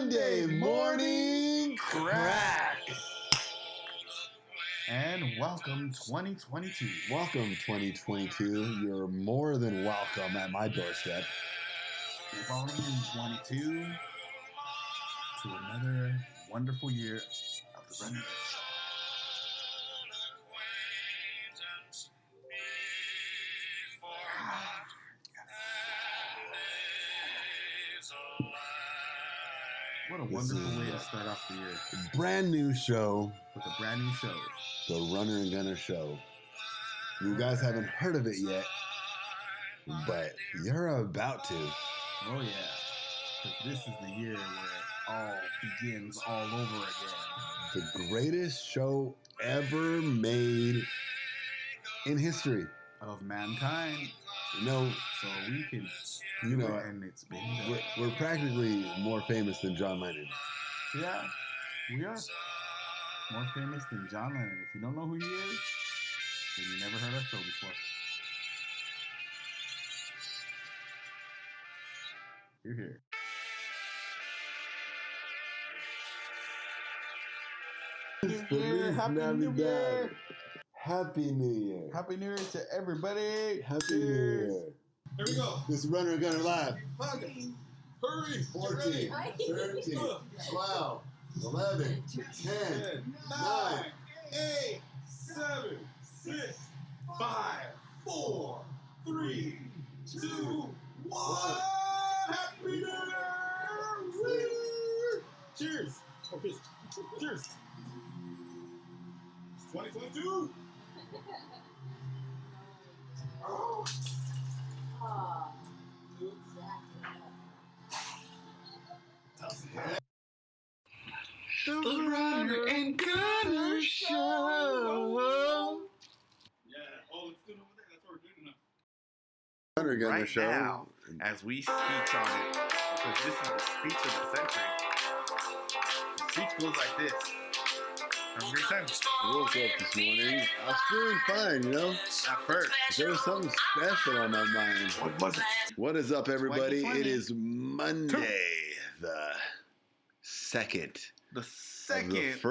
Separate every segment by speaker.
Speaker 1: Monday morning cracks.
Speaker 2: And welcome 2022.
Speaker 1: Welcome 2022. You're more than welcome at my doorstep.
Speaker 2: Step on in 22 to another wonderful year of the Remembrance. What a wonderful way to start off the year.
Speaker 1: Brand new show.
Speaker 2: With a brand new show.
Speaker 1: The Runner and Gunner Show. You guys haven't heard of it yet, but you're about to.
Speaker 2: Oh yeah. Because this is the year where it all begins all over again.
Speaker 1: The greatest show ever made in history.
Speaker 2: Of mankind.
Speaker 1: So
Speaker 2: we can, and it's been done.
Speaker 1: We're practically more famous than John Lennon.
Speaker 2: Yeah, we are. More famous than John Lennon. If you don't know who he is, then you never heard our show before. You're here.
Speaker 1: Feliz
Speaker 2: Happy New Year!
Speaker 1: Happy New Year!
Speaker 2: Happy New Year to everybody!
Speaker 1: Happy New Year!
Speaker 2: Here we go!
Speaker 1: This is Runner and Gunner Live.
Speaker 2: Hurry!
Speaker 1: 14, 13, 12, 11, 10, 9,
Speaker 2: 8, 7, 6, 5, 4, 3, 2, 1. Happy New Year! Cheers! Cheers! 2022! Oh. The Runner and Gunner Show. Yeah. Oh, let's do it over there. That's what we're doing now.
Speaker 1: Runner and Gunner
Speaker 3: Right
Speaker 1: Show.
Speaker 3: now, as we speak on it, because this is the speech of the century. The speech goes like this. Have a great time.
Speaker 1: I woke up this morning. I was feeling fine,
Speaker 3: At first.
Speaker 1: There was something special on my mind.
Speaker 3: What was it?
Speaker 1: What is up, everybody?
Speaker 3: 2020.
Speaker 1: It is Monday, the second
Speaker 3: The second
Speaker 1: of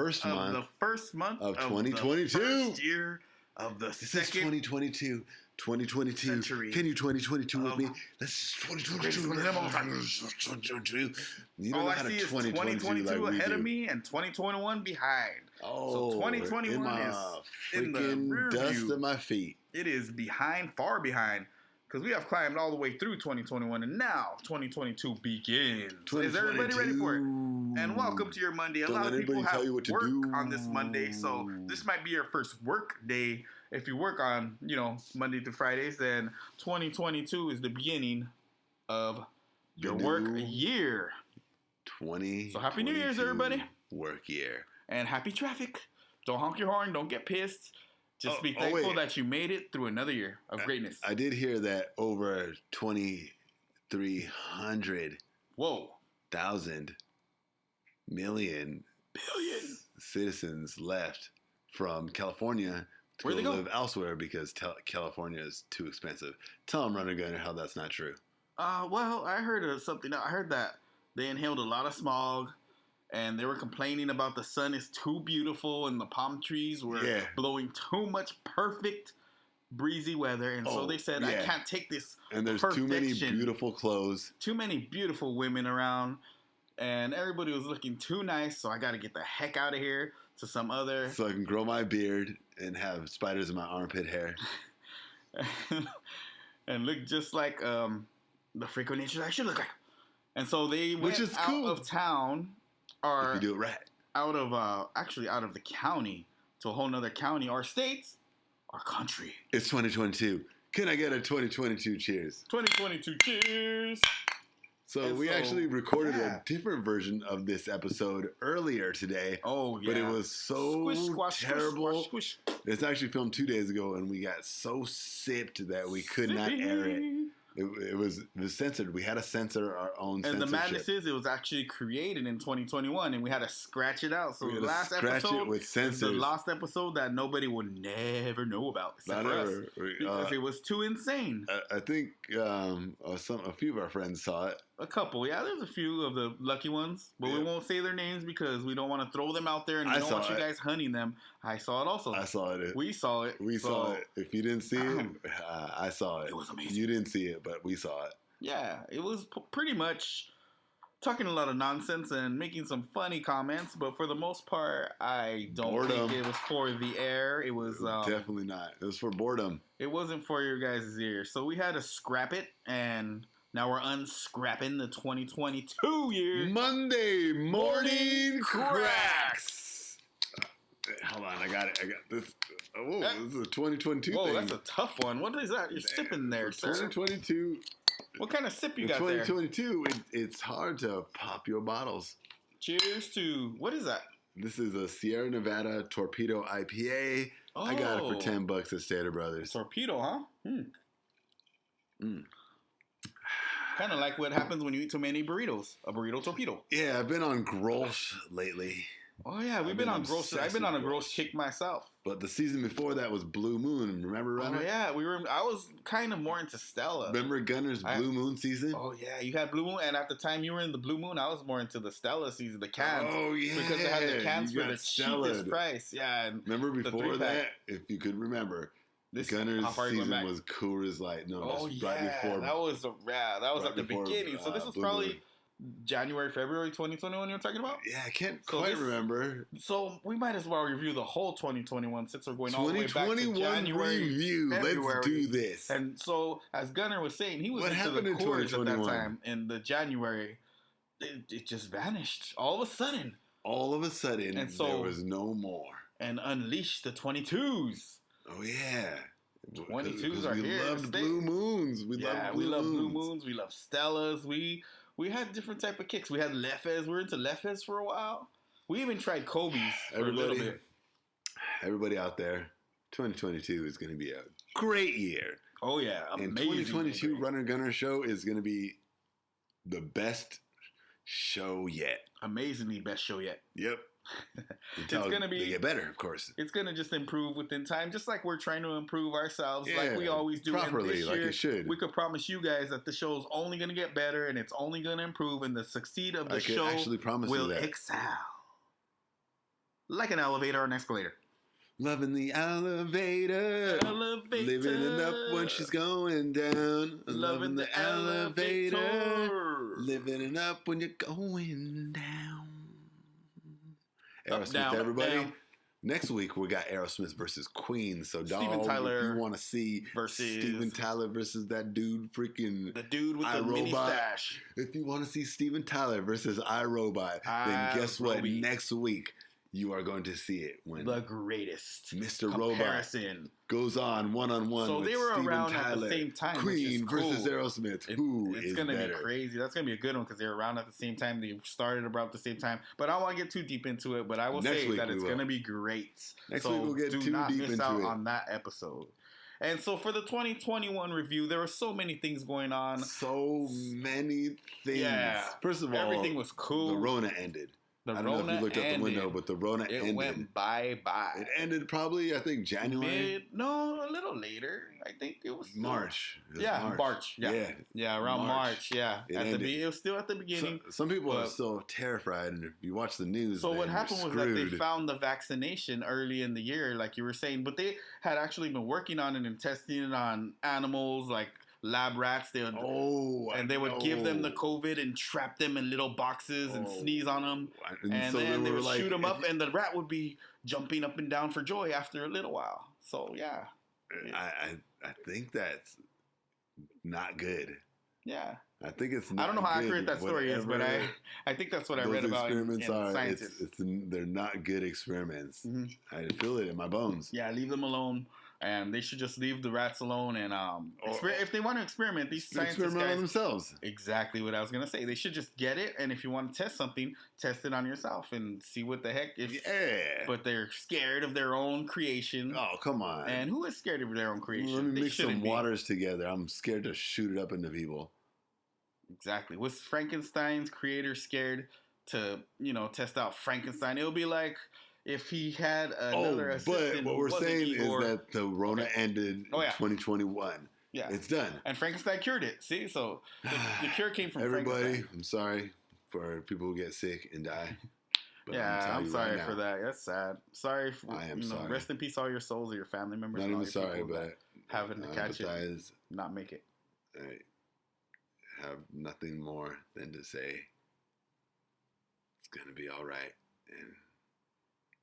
Speaker 1: the first month of 2022.
Speaker 3: The first year of the
Speaker 1: This is
Speaker 3: second
Speaker 1: 2022. 2022.
Speaker 3: century.
Speaker 1: Can you 2022 with
Speaker 3: Of-
Speaker 1: me? Let's just 2022. You don't
Speaker 3: All
Speaker 1: know
Speaker 3: I
Speaker 1: how to
Speaker 3: see is
Speaker 1: 2022
Speaker 3: 2022
Speaker 1: like we
Speaker 3: ahead
Speaker 1: do.
Speaker 3: of me and 2021 behind.
Speaker 1: Oh,
Speaker 3: So 2021
Speaker 1: in my
Speaker 3: is in the
Speaker 1: freaking
Speaker 3: rear
Speaker 1: dust
Speaker 3: view.
Speaker 1: of my feet.
Speaker 3: It is behind, far behind, because we have climbed all the way through 2021, and now 2022 begins. Is everybody ready for it? And welcome to your Monday. A
Speaker 1: Don't
Speaker 3: lot
Speaker 1: let
Speaker 3: of people
Speaker 1: anybody
Speaker 3: have
Speaker 1: tell you what to
Speaker 3: work
Speaker 1: do.
Speaker 3: on this Monday, so this might be your first work day. If you work on, Monday through Fridays, then 2022 is the beginning of your
Speaker 1: The
Speaker 3: work
Speaker 1: new
Speaker 3: year.
Speaker 1: 20.
Speaker 3: So happy New Year's, everybody.
Speaker 1: Work year.
Speaker 3: And happy traffic. Don't honk your horn. Don't get pissed. Just be
Speaker 1: Oh,
Speaker 3: thankful
Speaker 1: wait.
Speaker 3: that you made it through another year of greatness.
Speaker 1: I did hear that over 2,300,000
Speaker 3: Whoa.
Speaker 1: million
Speaker 3: Billion.
Speaker 1: citizens left from California to
Speaker 3: Where'd
Speaker 1: go
Speaker 3: they go?
Speaker 1: live elsewhere because California is too expensive. Tell them, Runner Gunner, how that's not true.
Speaker 3: Well, I heard of something. I heard that they inhaled a lot of smog, and they were complaining about the sun is too beautiful, and the palm trees were blowing too much perfect, breezy weather, and so they said, I can't take this.
Speaker 1: And there's too many beautiful clothes.
Speaker 3: Too many beautiful women around, and everybody was looking too nice, so I got to get the heck out of here to some other.
Speaker 1: So I can grow my beard and have spiders in my armpit hair.
Speaker 3: And look just like the frequent nature I should look like. And so they went out of town, or
Speaker 1: if you do it right,
Speaker 3: out of the county to a whole nother county, or states, or country.
Speaker 1: It's 2022. Can I get a 2022 cheers?
Speaker 3: 2022 cheers.
Speaker 1: So we actually recorded a different version of this episode earlier today.
Speaker 3: Oh, yeah.
Speaker 1: But it was so
Speaker 3: Squish, squash,
Speaker 1: terrible.
Speaker 3: Squish, squish.
Speaker 1: It's actually filmed 2 days ago, and we got so sipped that we could not air it. It was censored. We had to censor our own censorship.
Speaker 3: And the madness is, it was actually created in 2021, and we had to scratch it out. So
Speaker 1: we
Speaker 3: the
Speaker 1: had to
Speaker 3: last
Speaker 1: scratch
Speaker 3: episode
Speaker 1: it with
Speaker 3: is
Speaker 1: censors.
Speaker 3: the last episode that nobody would never know about, except for us, because it was too insane.
Speaker 1: I think a few of our friends saw it.
Speaker 3: A couple, yeah. There's a few of the lucky ones, but we won't say their names because we don't want to throw them out there, and we don't want you guys hunting them. I saw it also.
Speaker 1: I saw it.
Speaker 3: We saw it.
Speaker 1: We saw it. If you didn't see it, I saw it.
Speaker 3: It was amazing.
Speaker 1: You didn't see it, but we saw it.
Speaker 3: Yeah, it was pretty much talking a lot of nonsense and making some funny comments, but for the most part, I don't think it was for the air. It was
Speaker 1: definitely not. It was for boredom.
Speaker 3: It wasn't for your guys' ears. So we had to scrap it, and now we're unscrapping the 2022 year.
Speaker 1: Monday morning cracks. Hold on, I got it. I got this. Oh, this is a 2022
Speaker 3: Whoa,
Speaker 1: thing.
Speaker 3: that's a tough one. What is that? You're sipping there, sir.
Speaker 1: 2022.
Speaker 3: What kind of sip you got there?
Speaker 1: 2022, it's hard to pop your bottles.
Speaker 3: Cheers to, what is that?
Speaker 1: This is a Sierra Nevada Torpedo IPA. Oh. I got it for $10 at Stater Brothers.
Speaker 3: Torpedo, huh? Kind of like what happens when you eat too many burritos. A burrito torpedo.
Speaker 1: Yeah, I've been on Gross lately.
Speaker 3: Oh, yeah, we've been on Gross. I've been on a Gross kick myself.
Speaker 1: But the season before that was Blue Moon. Remember, Runner?
Speaker 3: Oh, yeah. I was kind of more into Stella.
Speaker 1: Remember Gunner's Blue Moon season?
Speaker 3: Oh, yeah. You had Blue Moon, and at the time you were in the Blue Moon, I was more into the Stella season, the cans.
Speaker 1: Oh, yeah.
Speaker 3: Because they had the cans for the cheapest price. Yeah. And
Speaker 1: remember before that? If you could remember. Gunner's season was Coors Light. No,
Speaker 3: oh,
Speaker 1: yeah. Right before.
Speaker 3: That was at the beginning. So this was probably January, February 2021 you're talking about?
Speaker 1: Yeah, I can't quite remember.
Speaker 3: So we might as well review the whole 2021 since we're going all the way back to January.
Speaker 1: Review. February. Let's do this.
Speaker 3: And so, as Gunner was saying, he was into the Coors at that time. In the January, it just vanished. All of a sudden.
Speaker 1: And so, there was no more.
Speaker 3: And unleashed the 22s.
Speaker 1: Oh, yeah.
Speaker 3: 22s are here.
Speaker 1: We loved Blue Moons. We love Blue Moons.
Speaker 3: We love Stellas. We had different type of kicks. We had Lefes. We were into Lefes for a while. We even tried Kobe's for a little bit.
Speaker 1: Everybody out there, 2022 is going to be a great year.
Speaker 3: Oh, yeah.
Speaker 1: And 2022 Runner Gunner Show is going to be the best show yet.
Speaker 3: Amazingly best show yet.
Speaker 1: Yep. Until they get better, of course.
Speaker 3: It's going to just improve within time, just like we're trying to improve ourselves, like we always do.
Speaker 1: Properly, like it should.
Speaker 3: We could promise you guys that the show is only going to get better, and it's only going to improve, and the succeed of the show will excel. Like an elevator or an escalator.
Speaker 1: Loving the elevator. Living it up when she's going down. Loving the elevator. Living it up when you're going down. Aerosmith, everybody. Down. Next week we got Aerosmith versus Queen. So, dog, if you want to see Steven Tyler versus that dude, the dude with the mini stash. If you want to see Steven Tyler versus iRobot, then guess what? Next week you are going to see it when
Speaker 3: the greatest
Speaker 1: Mr. Robot goes on one-on-one.
Speaker 3: So they were around at the same time.
Speaker 1: Queen versus Aerosmith. It's
Speaker 3: going to be crazy. That's going to be a good one because they're around at the same time. They started about the same time. But I don't want to get too deep into it. But I will say that it's going to be great.
Speaker 1: Next week we'll get too deep into it. Do not miss out
Speaker 3: on that episode. And so for the 2021 review, there were so many things going on.
Speaker 1: So many things. Yeah. First of all,
Speaker 3: everything was cool.
Speaker 1: The Rona ended. I don't know if you looked out the window, but the Rona ended. It
Speaker 3: went bye-bye.
Speaker 1: It ended probably, I think, January.
Speaker 3: No, a little later. I think it was
Speaker 1: March.
Speaker 3: March. Yeah, around March. Yeah, it was still at the beginning.
Speaker 1: Some people are still terrified, and if you watch the news,
Speaker 3: so what happened was that they found the vaccination early in the year, like you were saying, but they had actually been working on it and testing it on animals, like lab rats. They would give them the COVID and trap them in little boxes and sneeze on them, and so then they would shoot them up, and the rat would be jumping up and down for joy after a little while. So yeah,
Speaker 1: I think that's not good.
Speaker 3: Yeah,
Speaker 1: I think it's not.
Speaker 3: I don't know how accurate that story is, but I think that's what I read about in Science.
Speaker 1: They're not good experiments. Mm-hmm. I feel it in my bones.
Speaker 3: Yeah, leave them alone. And they should just leave the rats alone and if they want to experiment, these scientists
Speaker 1: experiment on themselves.
Speaker 3: Exactly what I was gonna say. They should just get it, and if you want to test something, test it on yourself and see what the heck. But they're scared of their own creation.
Speaker 1: Oh, come on!
Speaker 3: And who is scared of their own creation?
Speaker 1: Let me mix some waters together. I'm scared to shoot it up into people.
Speaker 3: Exactly. Was Frankenstein's creator scared to test out Frankenstein? It would be like if he had another assistant.
Speaker 1: But what we're saying is that the Rona ended in 2021.
Speaker 3: Yeah.
Speaker 1: It's done.
Speaker 3: And Frankenstein cured it. See? So the cure came from
Speaker 1: Everybody,
Speaker 3: Frankenstein.
Speaker 1: I'm sorry for people who get sick and die.
Speaker 3: But I'm sorry for that. That's sad. Sorry. For,
Speaker 1: I am sorry.
Speaker 3: Rest in peace, all your souls of your family members.
Speaker 1: Not even sorry, but
Speaker 3: having to catch it, not make it.
Speaker 1: I have nothing more than to say it's gonna be all right, and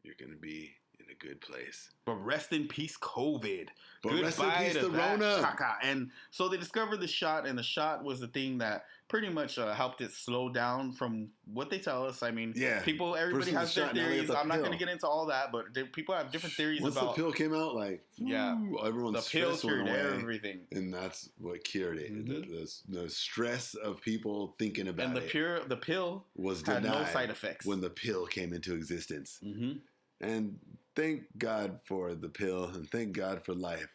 Speaker 1: you're gonna be in a good place.
Speaker 3: But rest in peace, COVID.
Speaker 1: But rest in peace, the Rona.
Speaker 3: And so they discovered the shot, and the shot was the thing that pretty much helped it slow down from what they tell us. I mean, everybody has their theories. I'm not going to get into all that, but people have different theories
Speaker 1: Once
Speaker 3: about.
Speaker 1: the pill came out, like, everyone's stress went away.
Speaker 3: Everything.
Speaker 1: And that's what cured it. Mm-hmm. The stress of people thinking about it.
Speaker 3: And the pill
Speaker 1: was
Speaker 3: had
Speaker 1: denied
Speaker 3: no side effects
Speaker 1: when the pill came into existence.
Speaker 3: Mm-hmm.
Speaker 1: And thank God for the pill, and thank God for life.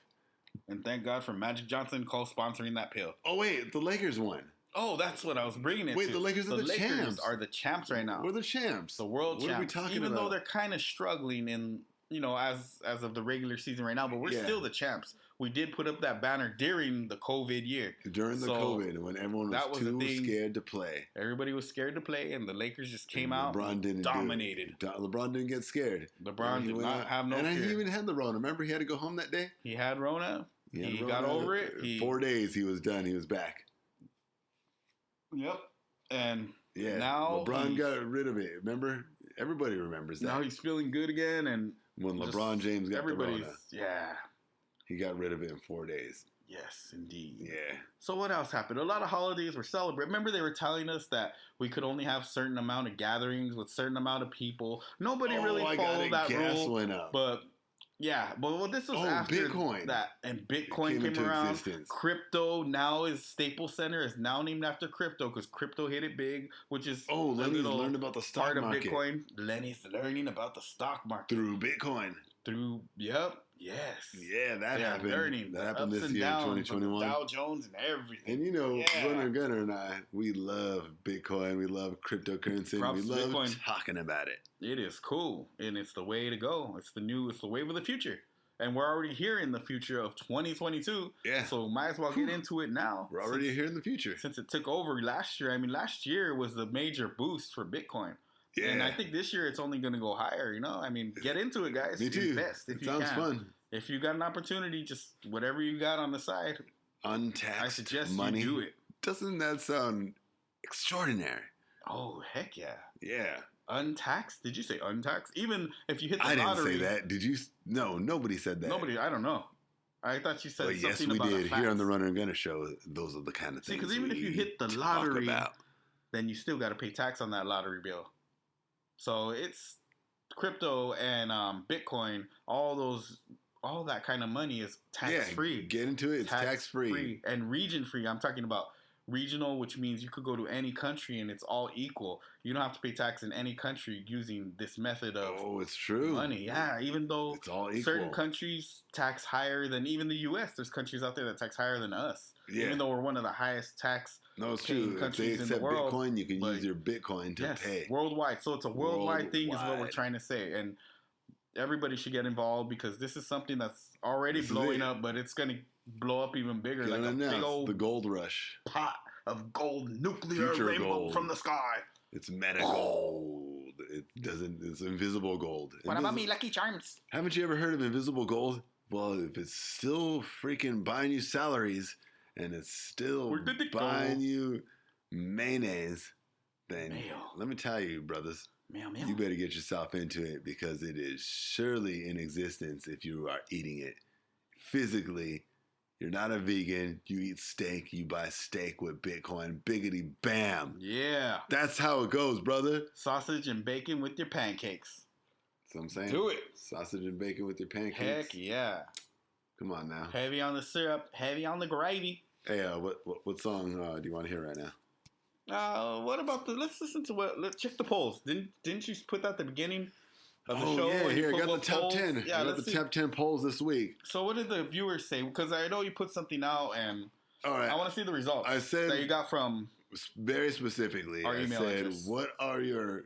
Speaker 3: And thank God for Magic Johnson co-sponsoring that pill.
Speaker 1: Oh, wait, the Lakers won.
Speaker 3: Oh, that's what I was bringing it
Speaker 1: Wait,
Speaker 3: to.
Speaker 1: the Lakers are the champs.
Speaker 3: Lakers are the champs right now.
Speaker 1: We're the champs.
Speaker 3: The world champs.
Speaker 1: What are we talking
Speaker 3: Even
Speaker 1: about?
Speaker 3: though they're kind of struggling in, as of the regular season right now, but we're still the champs. We did put up that banner during the COVID year.
Speaker 1: During the COVID, when everyone was too scared to play.
Speaker 3: Everybody was scared to play, and the Lakers just came out and dominated.
Speaker 1: LeBron didn't get scared.
Speaker 3: LeBron did not have no fear.
Speaker 1: And he even had the Rona. Remember, he had to go home that day?
Speaker 3: He had Rona. He got over it.
Speaker 1: 4 days, he was done. He was back.
Speaker 3: Yep. And now
Speaker 1: LeBron got rid of it. Remember? Everybody remembers that.
Speaker 3: Now he's feeling good again. And
Speaker 1: when LeBron James got the Rona.
Speaker 3: Yeah.
Speaker 1: He got rid of it in 4 days.
Speaker 3: Yes, indeed.
Speaker 1: Yeah.
Speaker 3: So what else happened? A lot of holidays were celebrated. Remember they were telling us that we could only have certain amount of gatherings with certain amount of people. Nobody really followed that rule.
Speaker 1: Went up.
Speaker 3: But this was after
Speaker 1: Bitcoin.
Speaker 3: That. And Bitcoin came around. Existence. Crypto now is Staples Center is now named after crypto because crypto hit it big, which is
Speaker 1: Lenny's learned about the stock market.
Speaker 3: Part of Bitcoin. Lenny's learning about the stock market.
Speaker 1: Through Bitcoin.
Speaker 3: Yes.
Speaker 1: Yeah, that happened.
Speaker 3: Learning.
Speaker 1: That happened this year in 2021.
Speaker 3: Dow Jones and everything.
Speaker 1: And Runner Gunner and I, we love Bitcoin. We love cryptocurrency. We love Bitcoin. Talking about it.
Speaker 3: It is cool. And it's the way to go. It's the wave of the future. And we're already here in the future of 2022. Yeah. So might as well get into it now.
Speaker 1: We're already here in the future.
Speaker 3: Since it took over last year. I mean, last year was the major boost for Bitcoin. Yeah. And I think this year it's only going to go higher, I mean, get into it, guys.
Speaker 1: Me too.
Speaker 3: Invest if you can.
Speaker 1: Sounds fun.
Speaker 3: If you got an opportunity, just whatever you got on the side.
Speaker 1: Untaxed
Speaker 3: I suggest
Speaker 1: money.
Speaker 3: You do it.
Speaker 1: Doesn't that sound extraordinary?
Speaker 3: Oh, heck yeah.
Speaker 1: Yeah.
Speaker 3: Untaxed? Did you say untaxed? Even if you hit the lottery.
Speaker 1: I didn't say that. Did you? No, nobody said that.
Speaker 3: Nobody, I don't know. I thought you said something about
Speaker 1: yes, we did. Here on the Runner and Gunner show, those are the kind of things.
Speaker 3: See, because even if you hit the lottery, then you still got to pay tax on that lottery bill. So it's crypto and Bitcoin, all that kind of money is tax free.
Speaker 1: Yeah, get into it. It's tax free
Speaker 3: and region free. I'm talking about regional, which means you could go to any country and it's all equal. You don't have to pay tax in any country using this method of
Speaker 1: it's true.
Speaker 3: Money. Yeah, even though
Speaker 1: it's all equal.
Speaker 3: Certain countries tax higher than even the U.S. There's countries out there that tax higher than us. Yeah. Even though we're one of the highest tax countries if they accept in the world.
Speaker 1: Bitcoin, you can use your Bitcoin to pay.
Speaker 3: Worldwide. So it's a worldwide thing is what we're trying to say. And everybody should get involved because this is something that's already blowing up, but it's going to blow up even bigger. Like a big old
Speaker 1: the gold rush.
Speaker 3: Pot of gold, nuclear rainbow from the sky.
Speaker 1: It's meta gold. It's invisible gold.
Speaker 3: What about me, Lucky Charms?
Speaker 1: Haven't you ever heard of invisible gold? Well, if it's still freaking buying you salaries and it's still buying you mayonnaise, then let me tell you, brothers, you better get yourself into it because it is surely in existence if you are eating it. Physically, you're not a vegan, you eat steak, you buy steak with Bitcoin, biggity bam.
Speaker 3: Yeah.
Speaker 1: That's how it goes, brother.
Speaker 3: Sausage and bacon with your pancakes.
Speaker 1: That's what I'm saying.
Speaker 3: Do it.
Speaker 1: Sausage and bacon with your pancakes.
Speaker 3: Heck yeah.
Speaker 1: Come on now.
Speaker 3: Heavy on the syrup, heavy on the gravy.
Speaker 1: Hey, what song do you want to hear right now?
Speaker 3: What about let's listen to let's check the polls. Didn't you put that at the beginning of the show?
Speaker 1: Yeah, here, I got the top 10. Yeah, I got the top 10 polls this week.
Speaker 3: So what did the viewers say? Because I know you put something out and
Speaker 1: all right.
Speaker 3: I want to see the results.
Speaker 1: I said
Speaker 3: that you got from
Speaker 1: very specifically.
Speaker 3: Our email address.
Speaker 1: What are your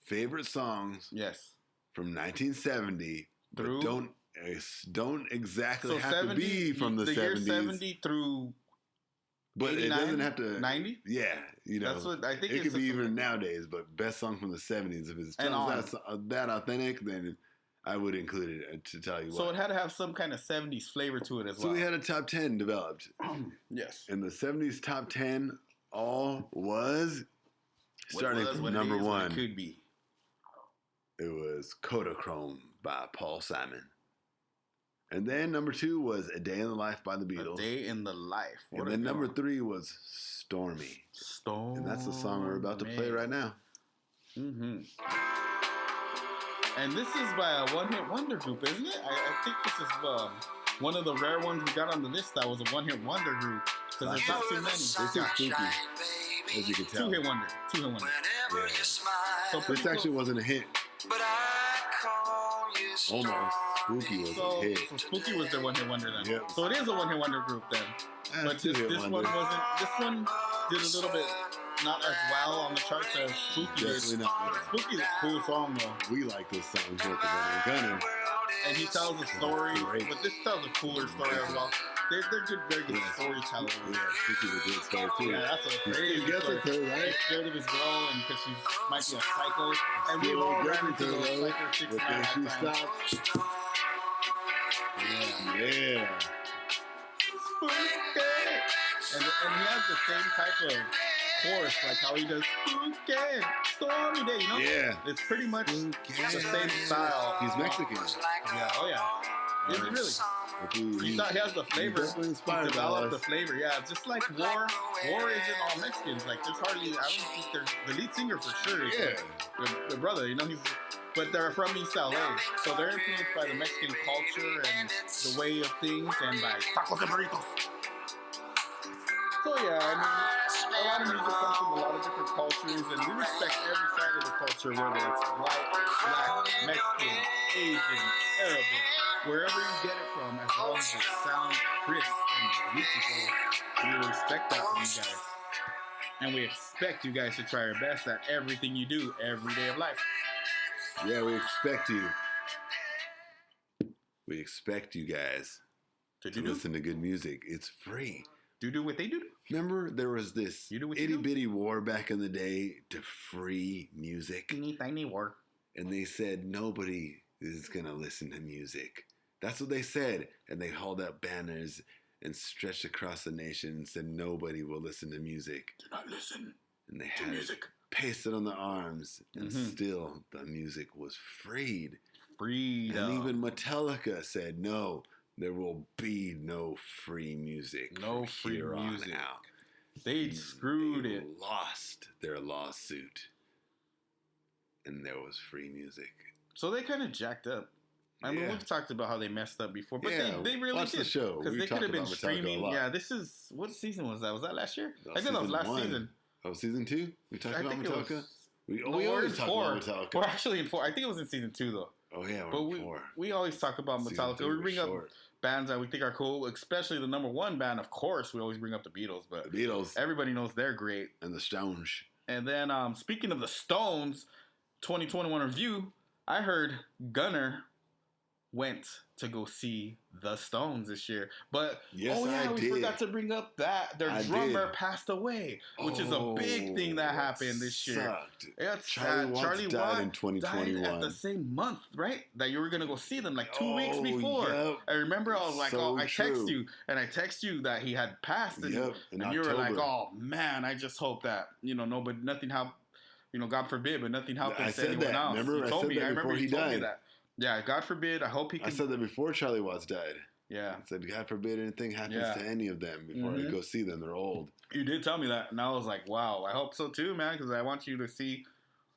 Speaker 1: favorite songs?
Speaker 3: Yes.
Speaker 1: From 1970. But don't don't exactly have 70, to be from the 70s.
Speaker 3: The year 70 through.
Speaker 1: But it doesn't have to
Speaker 3: 90.
Speaker 1: Yeah,
Speaker 3: that's what I think.
Speaker 1: It could be even nowadays. But best song from the 70s. If it's that authentic, then I would include it to tell you.
Speaker 3: So it had to have some kind of 70s flavor to it as well.
Speaker 1: So we had a top 10 developed.
Speaker 3: Yes.
Speaker 1: And the 70s top 10 was starting from number 1.
Speaker 3: It could be.
Speaker 1: It was Kodachrome by Paul Simon. And then number 2 was A Day in the Life by the Beatles.
Speaker 3: A Day in the Life.
Speaker 1: And then number 3 was Stormy. And that's the song we're about to play right now.
Speaker 3: Mm-hmm. And this is by a one-hit wonder group, isn't it? I think this is one of the rare ones we got on the list that was a one-hit wonder group. Because there's not too many.
Speaker 1: This is spooky, as you can tell.
Speaker 3: Two-hit wonder.
Speaker 1: Yeah. So this actually wasn't a hit. Almost. Spooky was a hit.
Speaker 3: So Spooky was their one-hit wonder then.
Speaker 1: Yep.
Speaker 3: So it is a one-hit wonder group then. But this one wasn't. This one did a little bit not as well on the charts as Spooky did. Spooky is a cool song though.
Speaker 1: We like this song here at the Gunner.
Speaker 3: And he tells a story, but this tells a cooler story as well. They're good, very good storytellers.
Speaker 1: Yeah, Spooky's a good story too.
Speaker 3: Yeah, that's a crazy story. He's scared of his girl and because she might be a psycho. And we all ran into those psycho chicks
Speaker 1: but she stops. Yeah.
Speaker 3: Spooky. And he has the same type of chorus, like how he does Spooky, Stormy Day, you know?
Speaker 1: Yeah.
Speaker 3: It's pretty much the same style.
Speaker 1: He's Mexican.
Speaker 3: Yeah, oh yeah. Is he really? He has the flavor. He developed the flavor, yeah. Just like War isn't all Mexicans. Like there's hardly, I don't think there's, the lead singer for sure is the brother, you know, but they're from East LA. So they're influenced by the Mexican culture and the way of things and by tacos and burritos. So yeah, I mean, a lot of music comes from a lot of different cultures, and we respect every side of the culture, whether it's white, black, Mexican, Asian, Arabic, wherever you get it from, as long as it sounds crisp and beautiful, we respect that from you guys. And we expect you guys to try your best at everything you do every day of life.
Speaker 1: Yeah, we expect you. We expect you guys to listen to good music. It's free.
Speaker 3: Do what they do.
Speaker 1: Remember, there was this itty-bitty war back in the day to free music.
Speaker 3: Tiny war.
Speaker 1: And they said nobody is going to listen to music. That's what they said. And they hauled out banners and stretched across the nation and said nobody will listen to music.
Speaker 3: Do not listen
Speaker 1: and they had music pasted on their arms. And still, the music was freed.
Speaker 3: Freedom.
Speaker 1: And even Metallica said no. There will be no free music.
Speaker 3: No free music. They screwed it.
Speaker 1: Lost their lawsuit. And there was free music.
Speaker 3: So they kind of jacked up. I mean, we've talked about how they messed up before. But they really
Speaker 1: watch
Speaker 3: did.
Speaker 1: The show.
Speaker 3: Because they could have been streaming. Yeah, this is... What season was that? Was that last year? I think that was last season.
Speaker 1: Oh, season 2? We talked about Metallica? We always talk about Metallica.
Speaker 3: We're actually in 4. I think it was in season 2, though.
Speaker 1: Oh, yeah, we're in 4.
Speaker 3: We always talk about Metallica. We bring up bands that we think are cool, especially the number one band. Of course, we always bring up the Beatles, but
Speaker 1: the Beatles,
Speaker 3: everybody knows they're great.
Speaker 1: And the Stones.
Speaker 3: And then, speaking of the Stones, 2021 review, I heard Gunner went to go see the Stones this year. But, we forgot to bring up that their drummer passed away, which is a big thing that happened this year. It's sad. Charlie Watts
Speaker 1: in 2021.
Speaker 3: died at the same month, right? That you were going to go see them like 2 weeks before. Yep. I remember I was like, I text you that he had passed. And you were like, oh, man, I just hope that, nothing happened. God forbid, but nothing happened to anyone else.
Speaker 1: Remember, I said that before he died.
Speaker 3: Yeah, God forbid. I hope he can.
Speaker 1: I said that before Charlie Watts died.
Speaker 3: Yeah.
Speaker 1: I said, God forbid anything happens to any of them before I go see them. They're old.
Speaker 3: You did tell me that. And I was like, wow, I hope so too, man, because I want you to see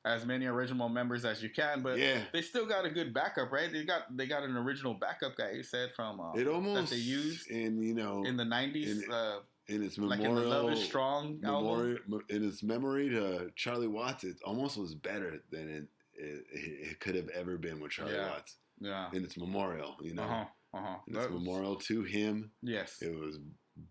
Speaker 3: as many original members as you can. But they still got a good backup, right? They got an original backup guy, you said, from that they used in the 90s.
Speaker 1: In its memorial,
Speaker 3: like in the Love Is Strong album.
Speaker 1: In its memory to Charlie Watts, it almost was better than it could have ever been with Charlie Watts.
Speaker 3: Yeah.
Speaker 1: In its memorial, In its memorial to him.
Speaker 3: Yes.
Speaker 1: It was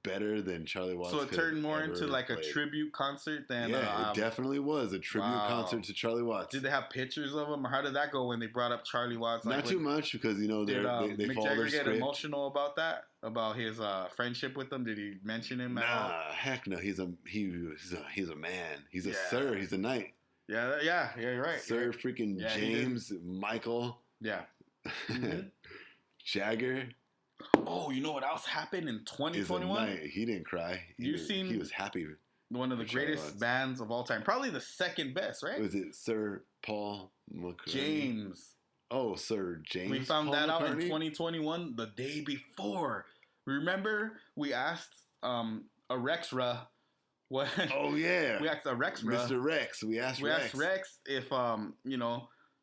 Speaker 1: better than Charlie Watts.
Speaker 3: So it turned more into like a tribute concert than
Speaker 1: it definitely was a tribute concert to Charlie Watts.
Speaker 3: Did they have pictures of him, or how did that go when they brought up Charlie Watts?
Speaker 1: Not too much because they follow their script.
Speaker 3: Get emotional about that, about his friendship with them? Did he mention him?
Speaker 1: Heck no. He's a man. He's a sir. He's a knight.
Speaker 3: Yeah, you're right.
Speaker 1: Sir freaking James Michael.
Speaker 3: Yeah.
Speaker 1: Mm-hmm. Jagger.
Speaker 3: Oh, you know what else happened in 2021?
Speaker 1: He didn't cry. He was happy.
Speaker 3: One of the greatest bands of all time. Probably the second best, right?
Speaker 1: Was it Sir Paul McCartney?
Speaker 3: James.
Speaker 1: Oh, Sir James.
Speaker 3: We found that out in 2021, the day before. Remember, we asked a Rexra what?
Speaker 1: Oh yeah.
Speaker 3: We asked a Rexra.
Speaker 1: Mr. Rex. We asked
Speaker 3: Rex if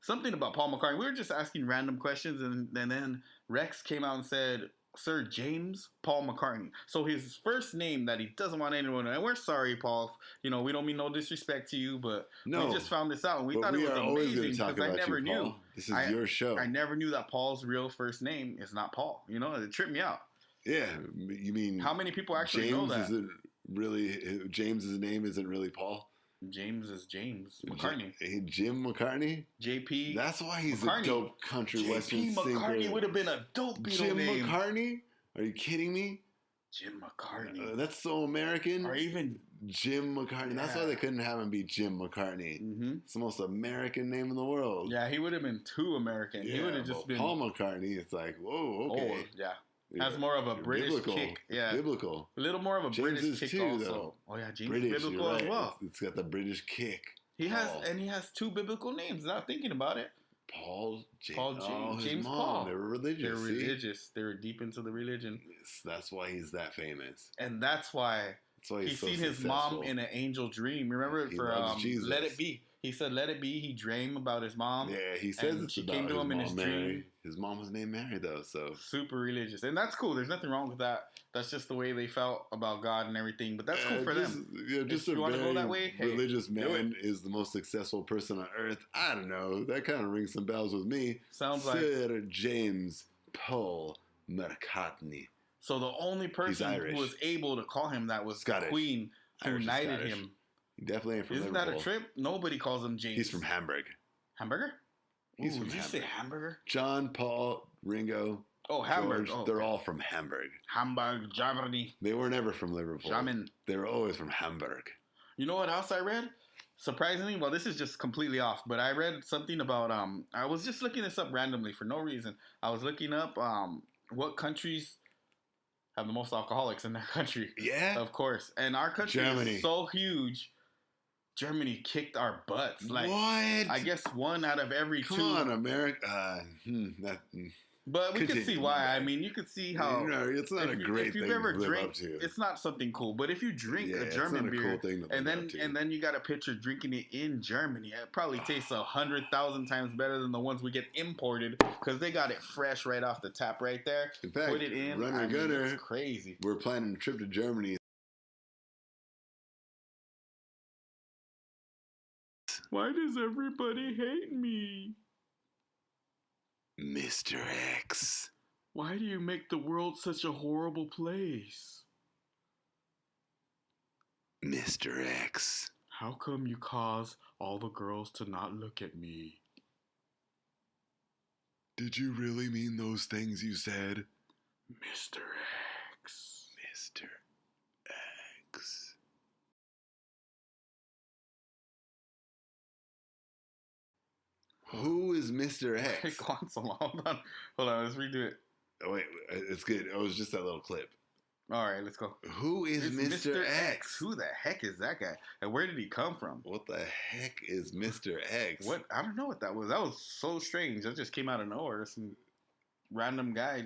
Speaker 3: something about Paul McCartney. We were just asking random questions, and then Rex came out and said, Sir James Paul McCartney. So his first name that he doesn't want anyone to know. And we're sorry, Paul. We don't mean no disrespect to you, but we just found this out, and we thought it was amazing because I never knew.
Speaker 1: This is your show.
Speaker 3: I never knew that Paul's real first name is not Paul. It tripped me out.
Speaker 1: Yeah, you mean
Speaker 3: how many people actually know that?
Speaker 1: James's name isn't really Paul.
Speaker 3: James is James McCartney.
Speaker 1: Jim McCartney?
Speaker 3: JP.
Speaker 1: That's why he's a dope country western singer.
Speaker 3: JP McCartney would have been a dope Beatle name.
Speaker 1: Jim McCartney? Are you kidding me?
Speaker 3: Jim McCartney.
Speaker 1: That's so American.
Speaker 3: Or even
Speaker 1: Jim McCartney. Yeah. That's why they couldn't have him be Jim McCartney. Mm-hmm. It's the most American name in the world.
Speaker 3: Yeah, he would have been too American. He would have just been
Speaker 1: Paul McCartney. It's like, whoa, okay.
Speaker 3: Oh, yeah. Has more of a British kick. Yeah.
Speaker 1: Biblical.
Speaker 3: A little more of a
Speaker 1: James
Speaker 3: British kick
Speaker 1: too,
Speaker 3: also.
Speaker 1: Though.
Speaker 3: Oh yeah, James
Speaker 1: British,
Speaker 3: is biblical as well.
Speaker 1: It's got the British kick.
Speaker 3: He has two biblical names. Not thinking about it.
Speaker 1: James Paul. They were religious.
Speaker 3: They're religious. They were deep into the religion.
Speaker 1: Yes, that's why he's that famous.
Speaker 3: And that's why he's seen his mom in an angel dream. Remember Let It Be. He said, "Let it be." He dreamed about his mom.
Speaker 1: Yeah, he says it's
Speaker 3: she
Speaker 1: about
Speaker 3: came to him in his dream.
Speaker 1: His mom was named Mary, though, so
Speaker 3: super religious, and that's cool. There's nothing wrong with that. That's just the way they felt about God and everything. But that's cool for them.
Speaker 1: Yeah, just if you want to go that way, religious man is the most successful person on earth. I don't know. That kind of rings some bells with me.
Speaker 3: Sounds like
Speaker 1: Sir James Paul McCartney.
Speaker 3: So the only person who was able to call him that was
Speaker 1: Scottish.
Speaker 3: the Queen who knighted him.
Speaker 1: He definitely ain't from
Speaker 3: Isn't
Speaker 1: Liverpool.
Speaker 3: That a trip? Nobody calls him James.
Speaker 1: He's from Hamburg.
Speaker 3: Hamburger?
Speaker 1: He's from
Speaker 3: Hamburg. Did you say hamburger?
Speaker 1: John, Paul, Ringo.
Speaker 3: Oh, Hamburg.
Speaker 1: George, they're all from Hamburg.
Speaker 3: Hamburg, Germany.
Speaker 1: They were never from Liverpool.
Speaker 3: German.
Speaker 1: They were always from Hamburg.
Speaker 3: You know what else I read? Surprisingly, well, this is just completely off, but I read something about, I was just looking this up randomly for no reason. I was looking up what countries have the most alcoholics in their country.
Speaker 1: Yeah?
Speaker 3: Of course. And our country is so huge. Germany kicked our butts. Like,
Speaker 1: what?
Speaker 3: I guess one out of every two.
Speaker 1: Come on, America.
Speaker 3: But we can see why. I mean, you could see how.
Speaker 1: It's not a great thing to live up to.
Speaker 3: It's not something cool. But if you drink a German beer, and then you got a picture drinking it in Germany, it probably tastes 100,000 times better than the ones we get imported because they got it fresh right off the tap right there.
Speaker 1: In fact,
Speaker 3: put it in.
Speaker 1: Gunner,
Speaker 3: it's crazy.
Speaker 1: We're planning a trip to Germany.
Speaker 3: Why does everybody hate me?
Speaker 1: Mr. X.
Speaker 3: Why do you make the world such a horrible place?
Speaker 1: Mr. X.
Speaker 3: How come you cause all the girls to not look at me?
Speaker 1: Did you really mean those things you said?
Speaker 3: Mr. X.
Speaker 1: Mr. X. Who is Mr. X?
Speaker 3: Go on so long. Hold on, let's redo it.
Speaker 1: Oh, wait, it's good. It was just that little clip.
Speaker 3: All right, let's go.
Speaker 1: Who is Mr. X?
Speaker 3: Who the heck is that guy? And where did he come from?
Speaker 1: What the heck is Mr. X?
Speaker 3: What? I don't know what that was. That was so strange. That just came out of nowhere. Some random guy.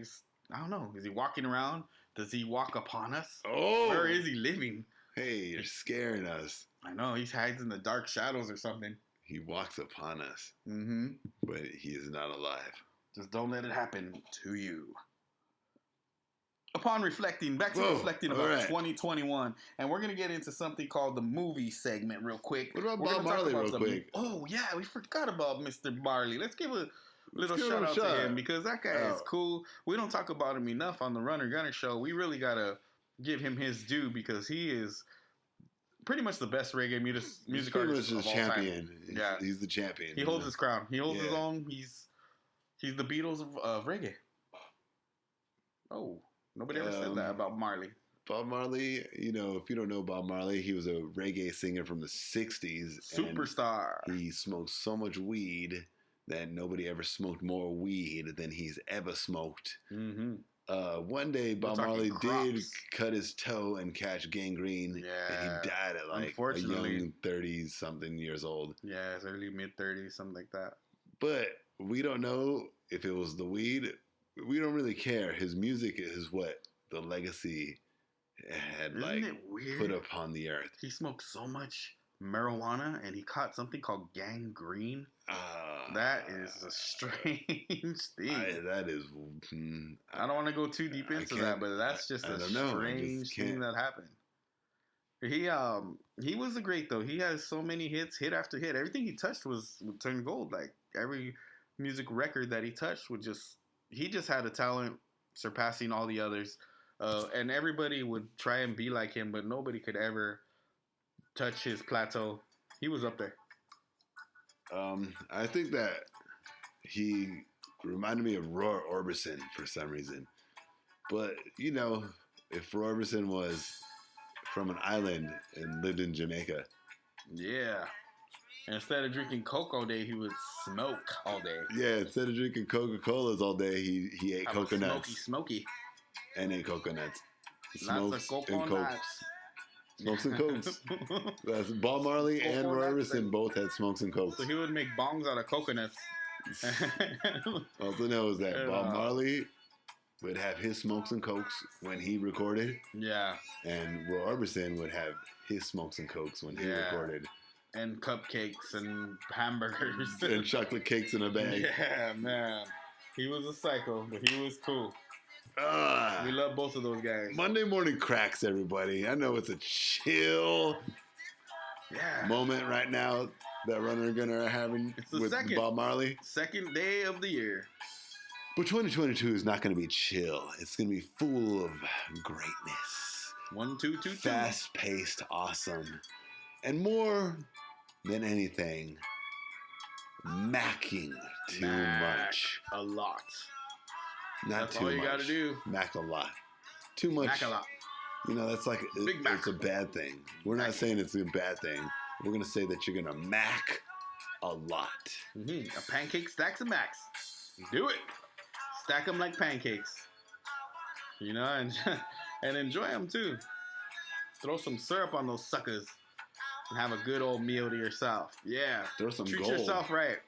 Speaker 3: I don't know. Is he walking around? Does he walk upon us?
Speaker 1: Oh.
Speaker 3: Where is he living?
Speaker 1: Hey, you're scaring us.
Speaker 3: I know. He hides in the dark shadows or something.
Speaker 1: He walks upon us.
Speaker 3: Mm-hmm.
Speaker 1: But he is not alive.
Speaker 3: Just don't let it happen to you. Upon reflecting, reflecting about 2021, and we're going to get into something called the movie segment real quick.
Speaker 1: What about Bob Marley real quick?
Speaker 3: Oh, yeah, we forgot about Mr. Marley. Let's give a little shout out to him because that guy is cool. We don't talk about him enough on the Runner Gunner show. We really got to give him his due because he is pretty much the best reggae music artist of all
Speaker 1: champion.
Speaker 3: Time.
Speaker 1: He's the champion.
Speaker 3: He holds his crown. He holds his own. He's the Beatles of reggae. Oh, nobody ever said that about Marley.
Speaker 1: Bob Marley, if you don't know Bob Marley, he was a reggae singer from the 60s.
Speaker 3: Superstar.
Speaker 1: He smoked so much weed that nobody ever smoked more weed than he's ever smoked. Mm-hmm. One day, Bob Marley did cut his toe and catch gangrene, and he died at like a young 30-something years old.
Speaker 3: Yeah, it's early mid-30s, something like that.
Speaker 1: But we don't know if it was the weed. We don't really care. His music is what the legacy had put upon the earth.
Speaker 3: He smoked so much marijuana, and he caught something called gangrene. That is a strange thing.
Speaker 1: I
Speaker 3: don't want to go too deep into that, but that's just a strange thing that happened. He was great though. He has so many hits, hit after hit. Everything he touched would turn gold. Like every music record that he touched he just had a talent surpassing all the others. And everybody would try and be like him, but nobody could ever touch his plateau. He was up there.
Speaker 1: I think that he reminded me of Roy Orbison for some reason. But, if Roy Orbison was from an island and lived in Jamaica.
Speaker 3: Yeah. Instead of drinking Coke all day, he would smoke all day.
Speaker 1: Yeah, instead of drinking Coca-Colas all day, he ate coconuts.
Speaker 3: Smoky.
Speaker 1: And ate coconuts.
Speaker 3: Lots of coconuts.
Speaker 1: Smokes and cokes. That's Bob Marley and Roy Orbison both had smokes and cokes.
Speaker 3: So he would make bongs out of coconuts.
Speaker 1: Also knows that Bob Marley would have his smokes and cokes when he recorded.
Speaker 3: Yeah.
Speaker 1: And Roy Orbison would have his smokes and cokes when he recorded.
Speaker 3: And cupcakes and hamburgers.
Speaker 1: And chocolate cakes in a bag.
Speaker 3: Yeah, man. He was a psycho, but he was cool. We love both of those guys.
Speaker 1: Monday morning cracks, everybody. I know it's a chill moment right now that Runner and Gunner are having with Bob Marley.
Speaker 3: Second day of the year.
Speaker 1: But 2022 is not going to be chill. It's going to be full of greatness.
Speaker 3: 1, 2, 2, 2.
Speaker 1: Fast-paced, awesome. And more than anything, macking too much.
Speaker 3: A lot.
Speaker 1: That's
Speaker 3: all you got to do.
Speaker 1: Mac a lot. Too much.
Speaker 3: Mac a lot.
Speaker 1: That's like it's a bad thing. We're not saying it's a bad thing. We're going to say that you're going to mac a lot.
Speaker 3: Mm-hmm. A pancake stacks of macs. Do it. Stack them like pancakes. And enjoy them too. Throw some syrup on those suckers and have a good old meal to yourself. Yeah.
Speaker 1: Throw some
Speaker 3: Treat
Speaker 1: gold.
Speaker 3: yourself right.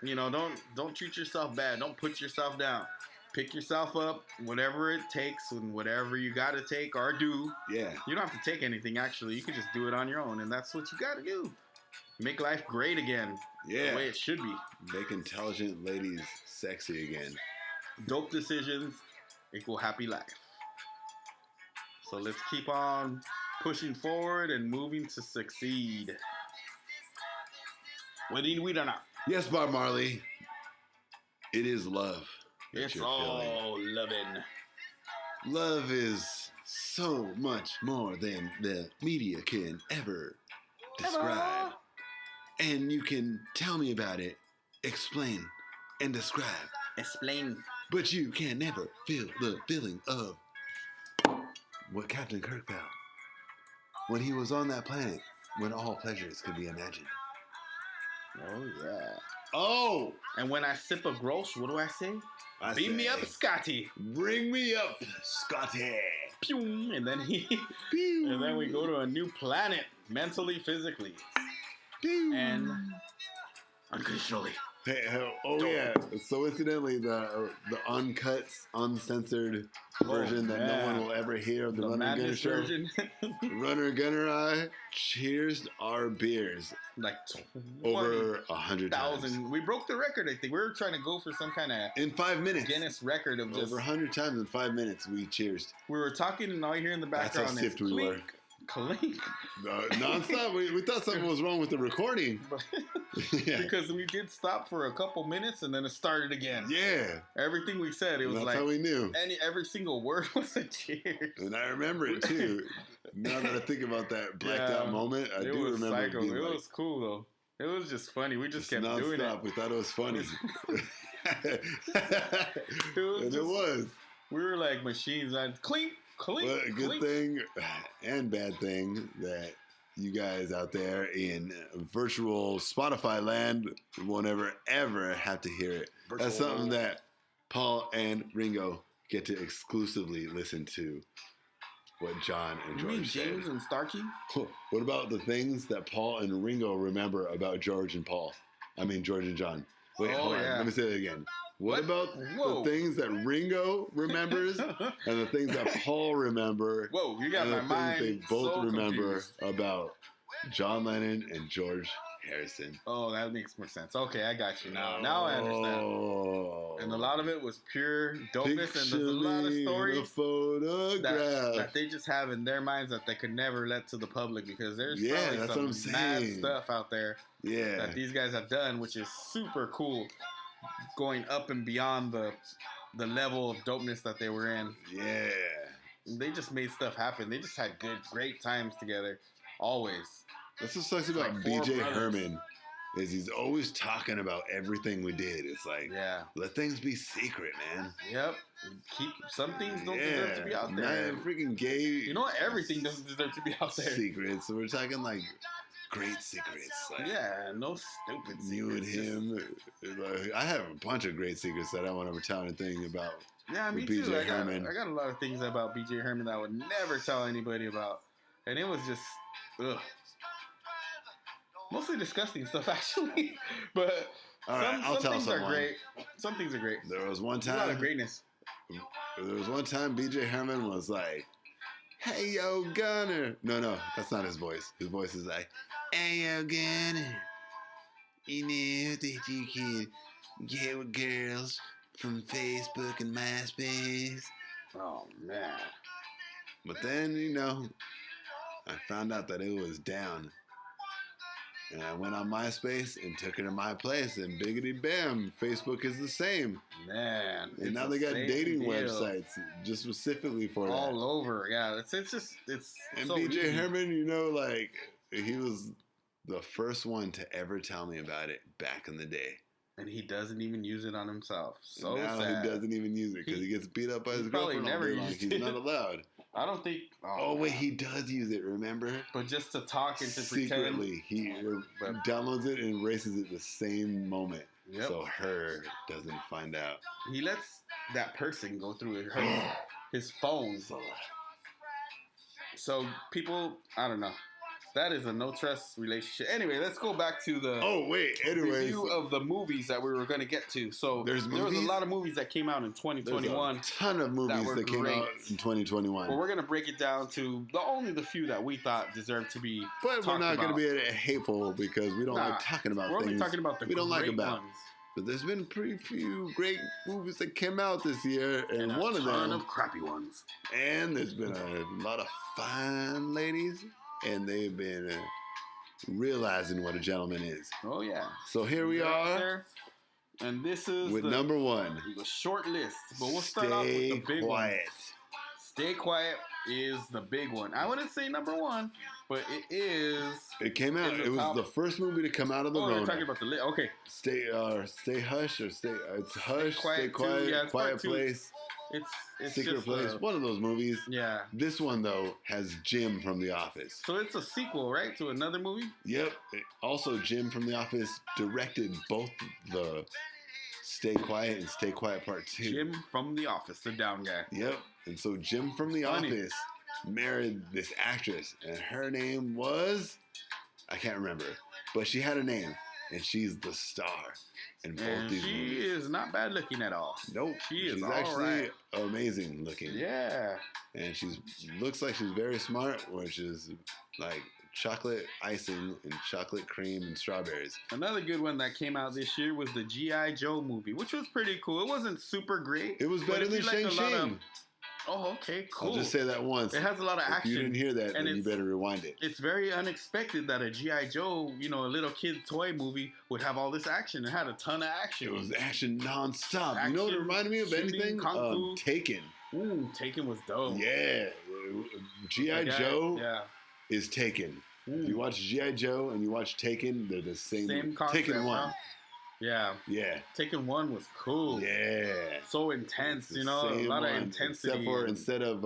Speaker 3: Don't treat yourself bad. Don't put yourself down. Pick yourself up, whatever it takes, and whatever you got to take or do.
Speaker 1: Yeah.
Speaker 3: You don't have to take anything, actually. You can just do it on your own, and that's what you got to do. Make life great again.
Speaker 1: Yeah.
Speaker 3: The way it should be.
Speaker 1: Make intelligent ladies sexy again.
Speaker 3: Dope decisions equal happy life. So let's keep on pushing forward and moving to succeed. What do we don't know?
Speaker 1: Yes, Bob Marley. It is love.
Speaker 3: It's all loving.
Speaker 1: Love is so much more than the media can ever describe. And you can tell me about it, explain, and describe.
Speaker 3: Explain.
Speaker 1: But you can never feel the feeling of what Captain Kirk felt when he was on that planet when all pleasures could be imagined.
Speaker 3: Oh, yeah.
Speaker 1: Oh!
Speaker 3: And when I sip a gross, what do I say? Beam me up, Scotty.
Speaker 1: Bring me up, Scotty.
Speaker 3: Pew! And then and then we go to a new planet, mentally, physically, and unconditionally.
Speaker 1: Hey, yeah. So incidentally, the uncut, uncensored version that no one will ever hear of the Runner and Gunner show. Runner and Gunner I cheers our beers
Speaker 3: like
Speaker 1: over 100,000.
Speaker 3: We broke the record. I think we were trying to go for some kind of
Speaker 1: in 5 minutes
Speaker 3: Guinness record of just
Speaker 1: over 100 times in 5 minutes. We cheersed.
Speaker 3: We were talking, and all you hear in the background
Speaker 1: is clink,
Speaker 3: Clink.
Speaker 1: Nonstop. We thought something was wrong with the recording.
Speaker 3: Yeah. Because we did stop for a couple minutes and then it started again.
Speaker 1: Yeah.
Speaker 3: Everything we said, it was
Speaker 1: that's how we knew.
Speaker 3: Every single word was a cheers.
Speaker 1: And I remember it too. Now that I think about that blacked out moment, I do remember it. It
Speaker 3: was cool though. It was just funny. We just kept doing it.
Speaker 1: We thought it was funny.
Speaker 3: It was. We were like machines. Clink, clink,
Speaker 1: well, a good thing and bad thing that you guys out there in virtual Spotify land won't ever have to hear it. That's something that Paul and Ringo get to exclusively listen to. What John and George said.
Speaker 3: James and Starkey?
Speaker 1: What about the things that Paul and Ringo remember about George and Paul? I mean, George and John. Wait, hold on. Let me say that again. What about the things that Ringo remembers and the things that Paul remember?
Speaker 3: Whoa, you got my mind.
Speaker 1: They both remember about John Lennon and George Harrison.
Speaker 3: Oh, that makes more sense. Okay, I got you now. Now I understand. And a lot of it was pure dopeness, and there's a lot of stories that they just have in their minds that they could never let to the public because there's probably some mad stuff out there that these guys have done, which is super cool, going up and beyond the level of dopeness that they were in.
Speaker 1: Yeah.
Speaker 3: They just made stuff happen. They just had great times together, always.
Speaker 1: That's what sucks about BJ Herman is he's always talking about everything we did. It's like, let things be secret, man.
Speaker 3: Yep. Some things don't deserve to be out there.
Speaker 1: Not freaking gay.
Speaker 3: You know what? Everything doesn't deserve to be out there.
Speaker 1: Secrets. So we're talking like great secrets. Like,
Speaker 3: no stupid secrets.
Speaker 1: You and him. Like, I have a bunch of great secrets that I won't ever tell anything about.
Speaker 3: Yeah, me too. I got a lot of things about BJ Herman that I would never tell anybody about. And it was just, ugh. Mostly disgusting stuff, actually. But some things are great. Some things are great.
Speaker 1: There was one time.
Speaker 3: A lot of greatness.
Speaker 1: There was one time BJ Herman was like, "Hey, yo, Gunner." No, that's not his voice. His voice is like, "Hey, yo, Gunner. You know that you can get with girls from Facebook and MySpace."
Speaker 3: Oh, man.
Speaker 1: But then, I found out that it was down. And I went on MySpace and took her to my place, and biggity bam, Facebook is the same.
Speaker 3: Man.
Speaker 1: And now they got dating websites just specifically for that.
Speaker 3: All over, yeah. It's and
Speaker 1: so BJ easy. Herman, he was the first one to ever tell me about it back in the day.
Speaker 3: And he doesn't even use it on himself. So
Speaker 1: and now
Speaker 3: sad.
Speaker 1: He doesn't even use it because he gets beat up by his girlfriend all day long. He's not allowed.
Speaker 3: I don't think...
Speaker 1: Oh, wait, he does use it, remember?
Speaker 3: But just to talk and to
Speaker 1: secretly,
Speaker 3: pretend.
Speaker 1: He downloads it and erases it the same moment. Yep. So her doesn't find out.
Speaker 3: He lets that person go through his phone. So people, I don't know. That is a no-trust relationship. Anyway, let's go back to the review of the movies that we were going to get to. So there was a lot of movies that came out in 2021.
Speaker 1: There's a ton of movies that came out in 2021.
Speaker 3: Well, we're going to break it down to only the few that we thought deserved to be
Speaker 1: But we're not going to be hateful because we don't like talking about things.
Speaker 3: We're only talking about the great ones.
Speaker 1: But there's been pretty few great movies that came out this year, and one of them...
Speaker 3: a ton of crappy ones.
Speaker 1: And there's been a lot of fine ladies... And they've been realizing what a gentleman is.
Speaker 3: Oh, yeah.
Speaker 1: So here we are.
Speaker 3: There. And this is
Speaker 1: with number one.
Speaker 3: The short list. But we'll start off with the big one. Stay Quiet is the big one. I wouldn't say number one, but it is.
Speaker 1: It came out. It was the first movie to come out of the Rona.
Speaker 3: You're talking about the list. Okay.
Speaker 1: Stay Hush or Stay... It's Hush, Stay Quiet,
Speaker 3: yeah,
Speaker 1: Quiet Place.
Speaker 3: It's
Speaker 1: Secret
Speaker 3: just
Speaker 1: Place, one of those movies.
Speaker 3: Yeah.
Speaker 1: This one, though, has Jim from The Office.
Speaker 3: So it's a sequel, right, to another movie?
Speaker 1: Yep. Also, Jim from The Office directed both the Stay Quiet and Stay Quiet Part 2.
Speaker 3: Jim from The Office, the down guy.
Speaker 1: Yep. And so Jim from The Office married this actress, and her name was... I can't remember, but she had a name, and she's the star. In both these movies.
Speaker 3: She is not bad looking at all.
Speaker 1: Nope. She's actually amazing looking.
Speaker 3: Yeah.
Speaker 1: And looks like she's very smart, which is like chocolate icing and chocolate cream and strawberries.
Speaker 3: Another good one that came out this year was the G.I. Joe movie, which was pretty cool. It wasn't super great.
Speaker 1: It was better than Shang-Chi.
Speaker 3: Oh, okay, cool.
Speaker 1: I'll just say that once.
Speaker 3: It has a lot of action.
Speaker 1: If you didn't hear that, then you better rewind it.
Speaker 3: It's very unexpected that a G.I. Joe, a little kid toy movie would have all this action. It had a ton of action.
Speaker 1: It was action nonstop. You know what it reminded me of? Anything? Taken.
Speaker 3: Ooh, Taken was dope.
Speaker 1: Yeah. G.I. Joe is Taken. Ooh. If you watch G.I. Joe and you watch Taken, they're the same concept, Taken 1. Huh?
Speaker 3: Yeah.
Speaker 1: Yeah.
Speaker 3: Taken 1 was cool.
Speaker 1: Yeah.
Speaker 3: So intense, a lot of intensity.
Speaker 1: Except for instead of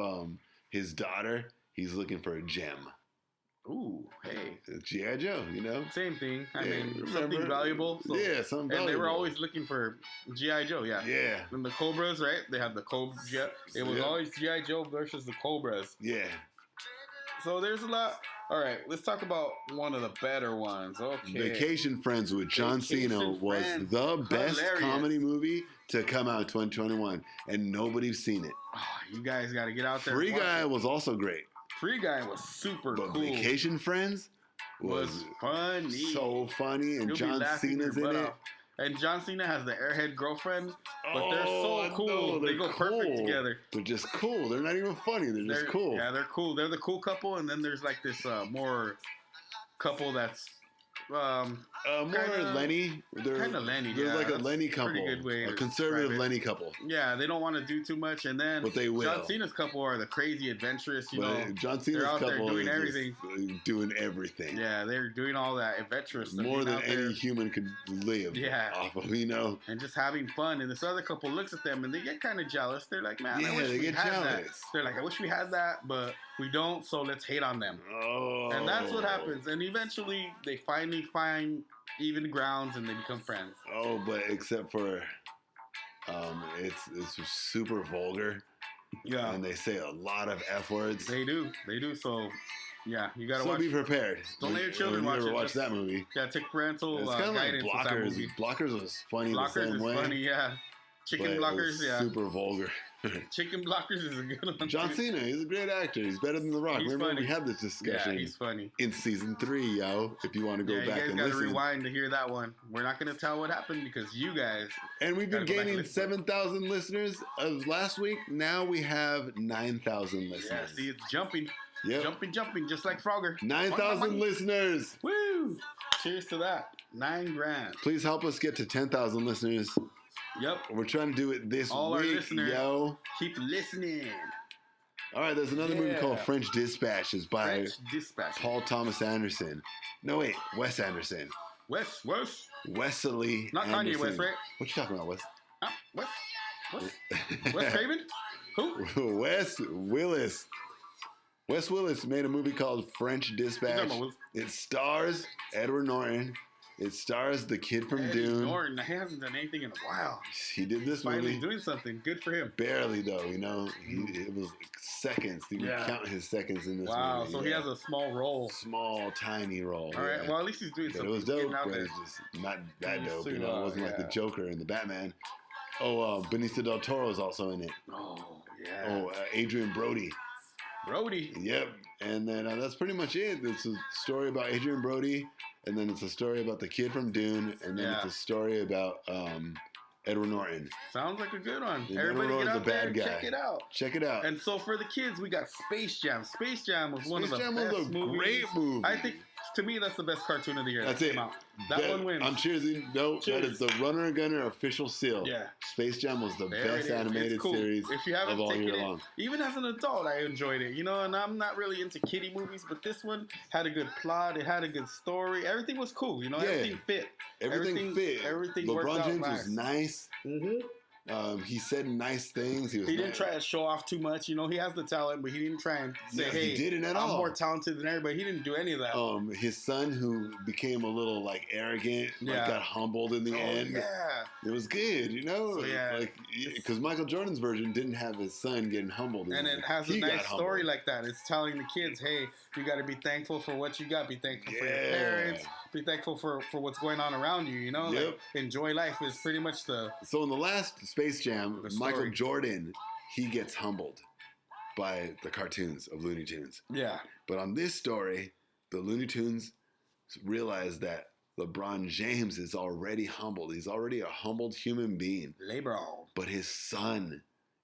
Speaker 1: his daughter, he's looking for a gem.
Speaker 3: Ooh, hey.
Speaker 1: G.I. Joe,
Speaker 3: Same thing. I mean, something valuable.
Speaker 1: So, yeah, something valuable.
Speaker 3: And they were always looking for G.I. Joe, yeah.
Speaker 1: Yeah.
Speaker 3: And the Cobras, right? They had the Cobras. Yeah. It was always G.I. Joe versus the Cobras.
Speaker 1: Yeah.
Speaker 3: So there's a lot. All right, let's talk about one of the better ones. Okay.
Speaker 1: Vacation Friends with John Cena was the best comedy movie to come out in 2021, and nobody's seen it.
Speaker 3: Oh, you guys got to get out there.
Speaker 1: Free Guy was also great.
Speaker 3: Free Guy was super cool.
Speaker 1: Vacation Friends was
Speaker 3: funny.
Speaker 1: So funny, and John Cena's in it.
Speaker 3: And John Cena has the airhead girlfriend, but they're so cool. They go perfect together.
Speaker 1: They're just cool. They're not even funny. They're just cool.
Speaker 3: Yeah, they're cool. They're the cool couple, and then there's like this more couple that's
Speaker 1: more Lenny.
Speaker 3: Kind of Lenny.
Speaker 1: They're like a Lenny couple.
Speaker 3: Pretty good way
Speaker 1: a conservative Lenny couple.
Speaker 3: Yeah, they don't want to do too much, and then
Speaker 1: but they will.
Speaker 3: John Cena's couple are the crazy adventurous.
Speaker 1: John Cena's couple
Speaker 3: there doing everything.
Speaker 1: Doing everything.
Speaker 3: Yeah, they're doing all that adventurous stuff.
Speaker 1: More than any human could live. Off of,
Speaker 3: and just having fun. And this other couple looks at them and they get kind of jealous. They're like, man, I wish we had that. They're like, I wish we had that, but we don't. So let's hate on them.
Speaker 1: Oh.
Speaker 3: And that's what happens. And eventually, they finally find even grounds and they become friends.
Speaker 1: Oh, but except for it's super vulgar.
Speaker 3: Yeah.
Speaker 1: And they say a lot of F words.
Speaker 3: They do. So yeah, you gotta watch.
Speaker 1: So be prepared.
Speaker 3: Don't let your children watch it.
Speaker 1: Never watch that movie.
Speaker 3: Yeah, take parental
Speaker 1: it's kind of
Speaker 3: guidance
Speaker 1: like Blockers.
Speaker 3: With that movie.
Speaker 1: Blockers was funny
Speaker 3: Blockers
Speaker 1: the same way.
Speaker 3: Funny, yeah. Chicken Blockers,
Speaker 1: super vulgar.
Speaker 3: Chicken Blockers is a good one.
Speaker 1: John Cena, he's a great actor. He's better than The Rock. Remember funny. We had this discussion.
Speaker 3: Yeah, he's funny.
Speaker 1: In season 3, yo. If you want to go back and listen. You guys got to
Speaker 3: rewind to hear that one. We're not going to tell what happened because you guys.
Speaker 1: And we've been gaining 7,000 listeners of last week. Now we have 9,000 listeners.
Speaker 3: Yeah, see, it's jumping.
Speaker 1: Yep.
Speaker 3: Jumping, just like Frogger.
Speaker 1: 9,000 listeners.
Speaker 3: Woo! Cheers to that. $9,000.
Speaker 1: Please help us get to 10,000 listeners.
Speaker 3: Yep.
Speaker 1: We're trying to do it this
Speaker 3: all
Speaker 1: week,
Speaker 3: our listeners,
Speaker 1: yo.
Speaker 3: Keep listening.
Speaker 1: All right, there's another movie called French Dispatch. It's by Paul Thomas Anderson. No, wait, Wes Anderson. Wesley
Speaker 3: Not
Speaker 1: Anderson.
Speaker 3: Kanye West, right?
Speaker 1: What you talking about, Wes?
Speaker 3: Wes Craven? Who?
Speaker 1: Wes Willis. Wes Willis made a movie called French Dispatch. It stars Edward Norton. It stars the kid from Dune.
Speaker 3: Norton, he hasn't done anything in a while.
Speaker 1: He did this movie.
Speaker 3: Finally doing something. Good for him.
Speaker 1: Barely, though, it was seconds. You can count his seconds in this movie.
Speaker 3: Wow, so he has a small role.
Speaker 1: Small, tiny role.
Speaker 3: All right, well, at least he's doing something.
Speaker 1: It was dope, but it's just not that dope. It wasn't like the Joker and the Batman. Oh, Benicio del Toro is also in it.
Speaker 3: Oh, yeah.
Speaker 1: Oh, Adrian Brody. Yep. And then that's pretty much it. It's a story about Adrian Brody, and then it's a story about the kid from Dune, and then it's a story about Edward Norton.
Speaker 3: Sounds like a good one.
Speaker 1: And
Speaker 3: everybody get out there and
Speaker 1: check it out.
Speaker 3: And so for the kids, we got Space Jam. Space Jam was one of the best movies.
Speaker 1: Space Jam was a great movie.
Speaker 3: I think, to me, that's the best cartoon of the year.
Speaker 1: That's it.
Speaker 3: That one wins.
Speaker 1: I'm cheersing. No, that is the Runner and Gunner official seal.
Speaker 3: Yeah.
Speaker 1: Space Jam was the best animated series of all year long.
Speaker 3: Even as an adult, I enjoyed it. And I'm not really into kiddie movies, but this one had a good plot. It had a good story. Everything was cool. Everything fit.
Speaker 1: Everything fit.
Speaker 3: Everything
Speaker 1: LeBron
Speaker 3: worked out
Speaker 1: James
Speaker 3: nice.
Speaker 1: was nice.
Speaker 3: Mm-hmm.
Speaker 1: He said nice things.
Speaker 3: He didn't try to show off too much. He has the talent, but he didn't try and say, "Hey,
Speaker 1: he didn't at
Speaker 3: I'm
Speaker 1: all.
Speaker 3: more talented than everybody." He didn't do any of that.
Speaker 1: His son, who became a little arrogant, got humbled in the end.
Speaker 3: Yeah,
Speaker 1: it was good, So, because Michael Jordan's version didn't have his son getting humbled,
Speaker 3: and it has a nice story like that. It's telling the kids, "Hey, you got to be thankful for what you got. Be thankful for your parents. Be thankful for what's going on around you.
Speaker 1: Yep.
Speaker 3: Enjoy life is pretty much the."
Speaker 1: So in the last Space Jam, Michael Jordan, he gets humbled by the cartoons of Looney Tunes.
Speaker 3: Yeah.
Speaker 1: But on this story, the Looney Tunes realize that LeBron James is already humbled. He's already a humbled human being.
Speaker 3: LeBron.
Speaker 1: But his son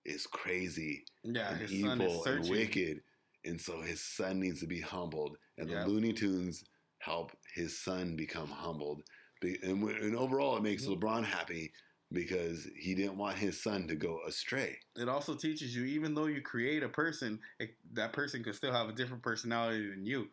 Speaker 1: is crazy and
Speaker 3: his
Speaker 1: evil and wicked. And so his son needs to be humbled. And the Looney Tunes help his son become humbled. And overall, it makes LeBron happy because he didn't want his son to go astray.
Speaker 3: It also teaches you, even though you create a person, that person could still have a different personality than you.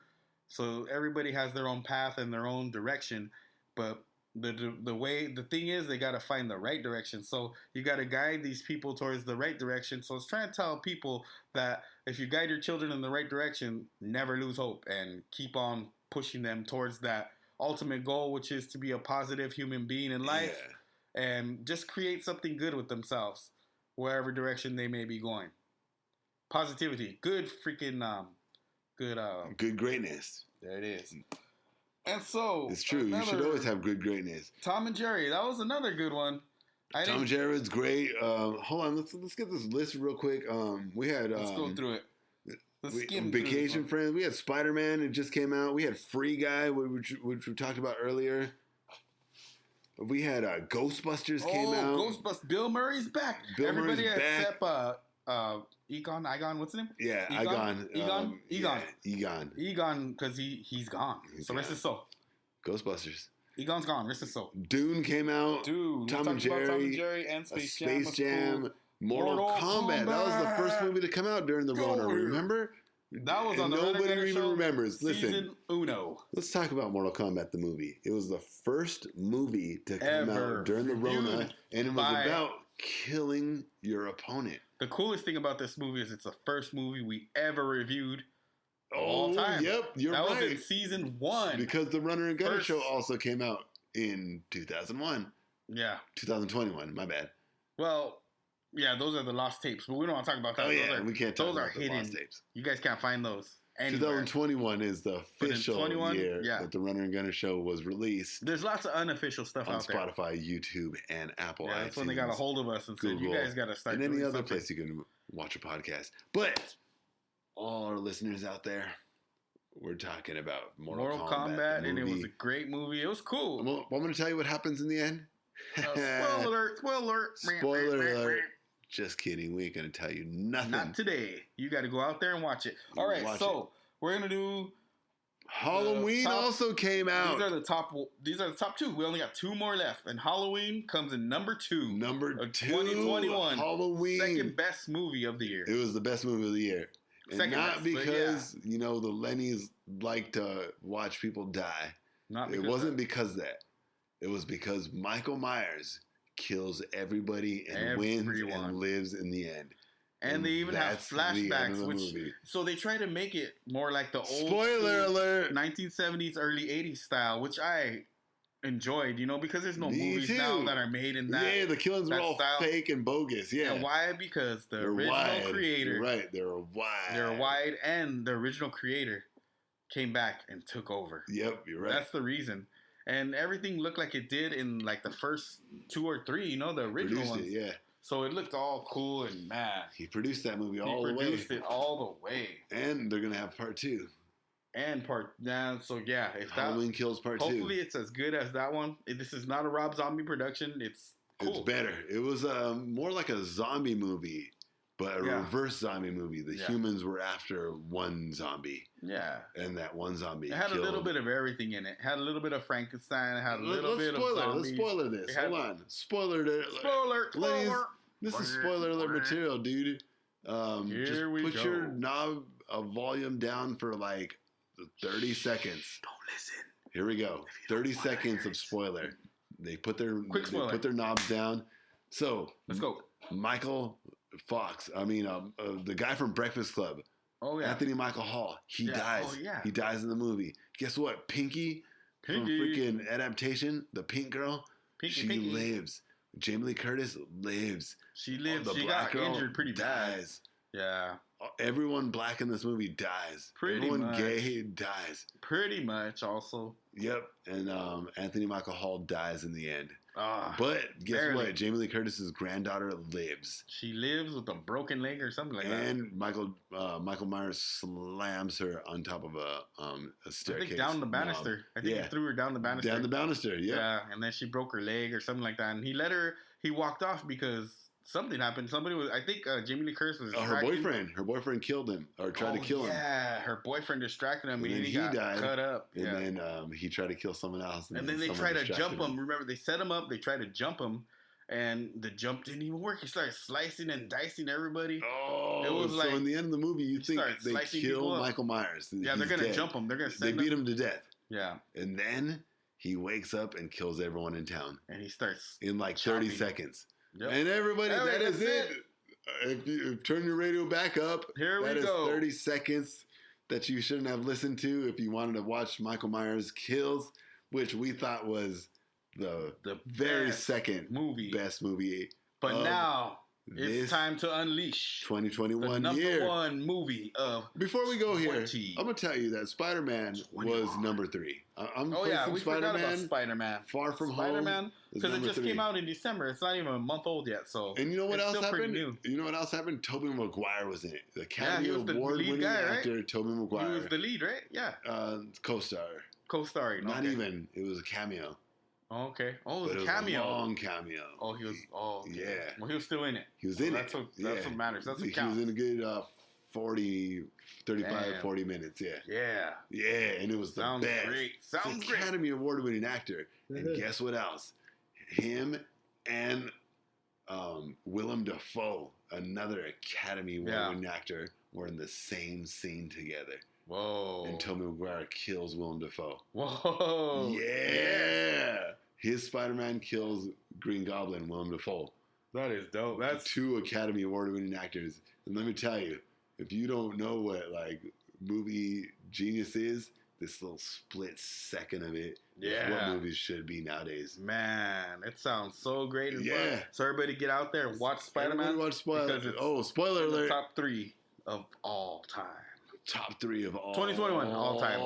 Speaker 3: So everybody has their own path and their own direction. But the thing is, they got to find the right direction. So you got to guide these people towards the right direction. So it's trying to tell people that if you guide your children in the right direction, never lose hope and keep on pushing them towards that ultimate goal, which is to be a positive human being in life and just create something good with themselves, wherever direction they may be going. Positivity, good freaking,
Speaker 1: good greatness.
Speaker 3: There it is. And so
Speaker 1: it's true. You should always have good greatness.
Speaker 3: Tom and Jerry, that was another good one.
Speaker 1: Tom and Jerry was great. Hold on, let's get this list real quick. We had
Speaker 3: let's go through it.
Speaker 1: Vacation Friends. We had Spider-Man. It just came out. We had Free Guy, which we talked about earlier. We had Ghostbusters came out.
Speaker 3: Ghostbusters. Bill Murray's back. Everybody except Egon. What's his name?
Speaker 1: Yeah, Egon.
Speaker 3: Egon, because he's gone. So rest his soul.
Speaker 1: Ghostbusters.
Speaker 3: Egon's gone. Rest his soul.
Speaker 1: Dune came out. Tom and Jerry
Speaker 3: and
Speaker 1: Space Jam. Cool. Mortal Kombat. That was the first movie to come out during the Rona. Remember?
Speaker 3: That was on the
Speaker 1: nobody even remembers.
Speaker 3: Season Uno.
Speaker 1: Let's talk about Mortal Kombat the movie. It was the first movie to come out during the Rona, and it was about killing your opponent.
Speaker 3: The coolest thing about this movie is it's the first movie we ever reviewed all time.
Speaker 1: Yep, you're right.
Speaker 3: That was in season 1.
Speaker 1: Because the Runner and Gunner show also came out in 2001.
Speaker 3: Yeah.
Speaker 1: 2021, my bad.
Speaker 3: Well, yeah, those are the lost tapes, but we don't want to talk about that.
Speaker 1: We can't talk about the lost tapes.
Speaker 3: You guys can't find those anywhere.
Speaker 1: 2021 is the official year that the Runner and Gunner show was released.
Speaker 3: There's lots of unofficial stuff out there.
Speaker 1: On Spotify, YouTube, and Apple iTunes.
Speaker 3: That's when they got a hold of us and said, you guys got to start
Speaker 1: doing any other place you can watch a podcast. But all our listeners out there, we're talking about Mortal Kombat,
Speaker 3: and it was a great movie. It was cool.
Speaker 1: I'm going to tell you what happens in the end.
Speaker 3: Spoiler alert.
Speaker 1: Spoiler alert. Just kidding. We ain't going to tell you nothing.
Speaker 3: Not today. You got to go out there and watch it. All right, we're going to do...
Speaker 1: Halloween also came out.
Speaker 3: These are the top 2. We only got 2 more left. And Halloween comes in number 2.
Speaker 1: Number 2.
Speaker 3: 2021.
Speaker 1: Halloween.
Speaker 3: Second best movie of the year.
Speaker 1: It was the best movie of the year. And
Speaker 3: second
Speaker 1: not best, because, the Lennies like to watch people die. It wasn't because of that. It was because Michael Myers kills everybody and wins and lives in the end.
Speaker 3: And they even have flashbacks, so they try to make it more like the old
Speaker 1: spoiler alert
Speaker 3: 1970s, early 80s style, which I enjoyed, because there's no movies now that are made in that.
Speaker 1: Yeah, the killings were all fake and bogus. Yeah,
Speaker 3: and why? Because the original creator,
Speaker 1: you're right? They're
Speaker 3: wide, and the original creator came back and took over.
Speaker 1: Yep, you're right.
Speaker 3: That's the reason. And everything looked like it did in like the first 2 or 3, the original ones.
Speaker 1: Yeah. So
Speaker 3: it looked all cool and
Speaker 1: he produced that movie all the way.
Speaker 3: He produced it all the way.
Speaker 1: And they're gonna have part 2.
Speaker 3: If
Speaker 1: Halloween Kills part 2.
Speaker 3: Hopefully it's as good as that one. This is not a Rob Zombie production. It's cool.
Speaker 1: It's better. It was more like a zombie movie, but a reverse zombie movie. The humans were after one zombie.
Speaker 3: Yeah.
Speaker 1: And that one zombie
Speaker 3: It had a little bit of everything in it. It had a little bit of Frankenstein. It had a little bit of zombies.
Speaker 1: Let's spoiler this. Hold on. Spoiler alert. Spoiler. This is spoiler alert material, dude. Put your knob of volume down for like 30 seconds.
Speaker 3: Don't listen.
Speaker 1: Here we go. 30 seconds of spoiler. They put their knobs down. So
Speaker 3: let's go.
Speaker 1: Michael Fox. The guy from Breakfast Club.
Speaker 3: Oh yeah.
Speaker 1: Anthony Michael Hall. He dies.
Speaker 3: Oh, yeah.
Speaker 1: He dies in the movie. Guess what? Pinky. From freaking Adaptation, the pink girl. She lives. Jamie Lee Curtis lives.
Speaker 3: She lives. She got injured pretty bad.
Speaker 1: Dies.
Speaker 3: Yeah.
Speaker 1: Everyone black in this movie dies. Everyone gay dies.
Speaker 3: Pretty much also.
Speaker 1: Yep. And Anthony Michael Hall dies in the end. But guess what? Jamie Lee Curtis's granddaughter lives.
Speaker 3: She lives with a broken leg or something like that.
Speaker 1: And Michael Myers slams her on top of a staircase.
Speaker 3: I think down the banister. I think he threw her down the banister.
Speaker 1: Down the banister,
Speaker 3: yeah. And then she broke her leg or something like that. And he walked off because something happened. Somebody was, I think Jamie Lee Curtis was
Speaker 1: distracting. Her boyfriend killed him or tried to kill him.
Speaker 3: Yeah, her boyfriend distracted him and he got cut up.
Speaker 1: And then he tried to kill someone else.
Speaker 3: And then they tried to jump him. Remember, they set him up. They tried to jump him. And the jump didn't even work. He started slicing and dicing everybody.
Speaker 1: Oh, it was so in the end of the movie, you think they kill Michael Myers.
Speaker 3: Yeah, they're going to jump him. They're going to
Speaker 1: They beat him to death.
Speaker 3: Yeah.
Speaker 1: And then he wakes up and kills everyone in town.
Speaker 3: And he starts
Speaker 1: in like 30 seconds. Yep. And everybody, that is it. If you turn your radio back up, that is 30 seconds that you shouldn't have listened to if you wanted to watch Michael Myers Kills, which we thought was the very second best movie.
Speaker 3: But now it's time to unleash
Speaker 1: 2021
Speaker 3: the number one movie of.
Speaker 1: Before we go here, I'm gonna tell you that Spider-Man was number 3.
Speaker 3: We forgot about Spider-Man.
Speaker 1: Far From Home.
Speaker 3: Spider-Man, because it just came out in December. It's not even a month old yet. So.
Speaker 1: And you know what else happened? You know what else happened? Tobey Maguire was in it. The Academy Award-winning actor, right? Tobey Maguire.
Speaker 3: He was the lead, right? Yeah.
Speaker 1: Co-starring. Not even. It was a cameo.
Speaker 3: Oh, okay. Oh, it was a cameo.
Speaker 1: A long cameo.
Speaker 3: Oh, he was. Oh, okay. Yeah. Well, he was still in it.
Speaker 1: He was in
Speaker 3: it. That's what matters. That's what counts.
Speaker 1: He was in a good 40 minutes. Yeah.
Speaker 3: Yeah.
Speaker 1: Yeah, and it was the best.
Speaker 3: Sounds great.
Speaker 1: Academy Award-winning actor. And guess what else? Him and Willem Dafoe, another Academy Award-winning actor, were in the same scene together.
Speaker 3: Whoa.
Speaker 1: And Tobey Maguire kills Willem Dafoe.
Speaker 3: Whoa.
Speaker 1: Yeah. His Spider-Man kills Green Goblin, Willem Dafoe.
Speaker 3: That is dope. That's
Speaker 1: 2 Academy Award-winning actors. And let me tell you, if you don't know what like movie genius is, this little split second of it is what movies should be nowadays.
Speaker 3: Man, it sounds so great and fun. So everybody get out there and watch Spider-Man.
Speaker 1: Everybody watch Spider-Man. Spoiler alert.
Speaker 3: Top 3 of all time.
Speaker 1: Top 3 of all
Speaker 3: 2021 all time.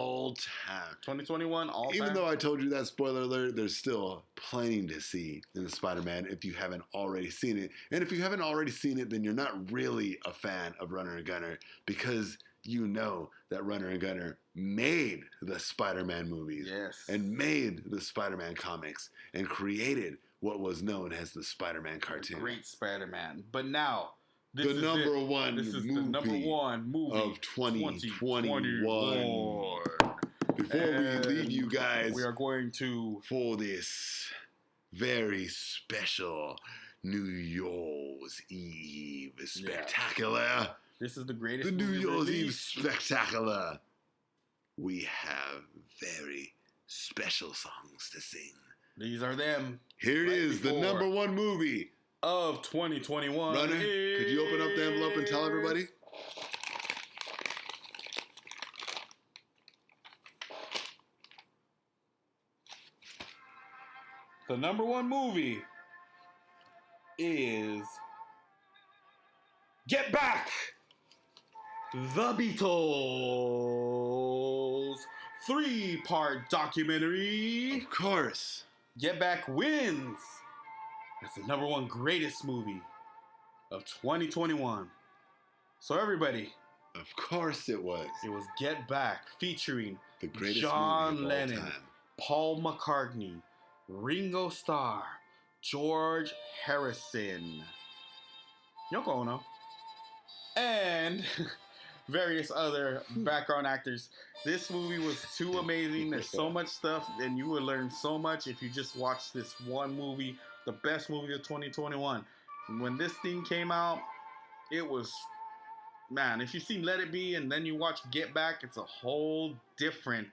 Speaker 3: 2021 all time.
Speaker 1: Even though I told you that, spoiler alert, there's still plenty to see in the Spider-Man if you haven't already seen it. And if you haven't already seen it, then you're not really a fan of Runner and Gunner, because you know that Runner and Gunner made the Spider-Man movies and made the Spider-Man comics and created what was known as the Spider-Man cartoon.
Speaker 3: Great Spider-Man. But now,
Speaker 1: this is the number one movie of 2021. Before we leave you guys,
Speaker 3: we are going to
Speaker 1: for this very special New Year's Eve spectacular.
Speaker 3: Yeah. This is the greatest.
Speaker 1: The New Year's Eve spectacular. We have very special songs to sing.
Speaker 3: These are them.
Speaker 1: Here it is, the number one movie
Speaker 3: of 2021.
Speaker 1: Runner, could you open up the envelope and tell everybody?
Speaker 3: The number one movie is Get Back! The Beatles 3-part documentary.
Speaker 1: Of course.
Speaker 3: Get Back wins. It's the number one greatest movie of 2021. So everybody.
Speaker 1: Of course it was.
Speaker 3: It was Get Back featuring
Speaker 1: the greatest
Speaker 3: John
Speaker 1: movie of
Speaker 3: Lennon,
Speaker 1: all time.
Speaker 3: Paul McCartney, Ringo Starr, George Harrison, Yoko Ono, and various other background actors. This movie was too amazing. There's so much stuff, and you would learn so much if you just watch this one movie, the best movie of 2021. When this thing came out, it was, man, if you've seen Let It Be and then you watch Get Back, it's a whole different,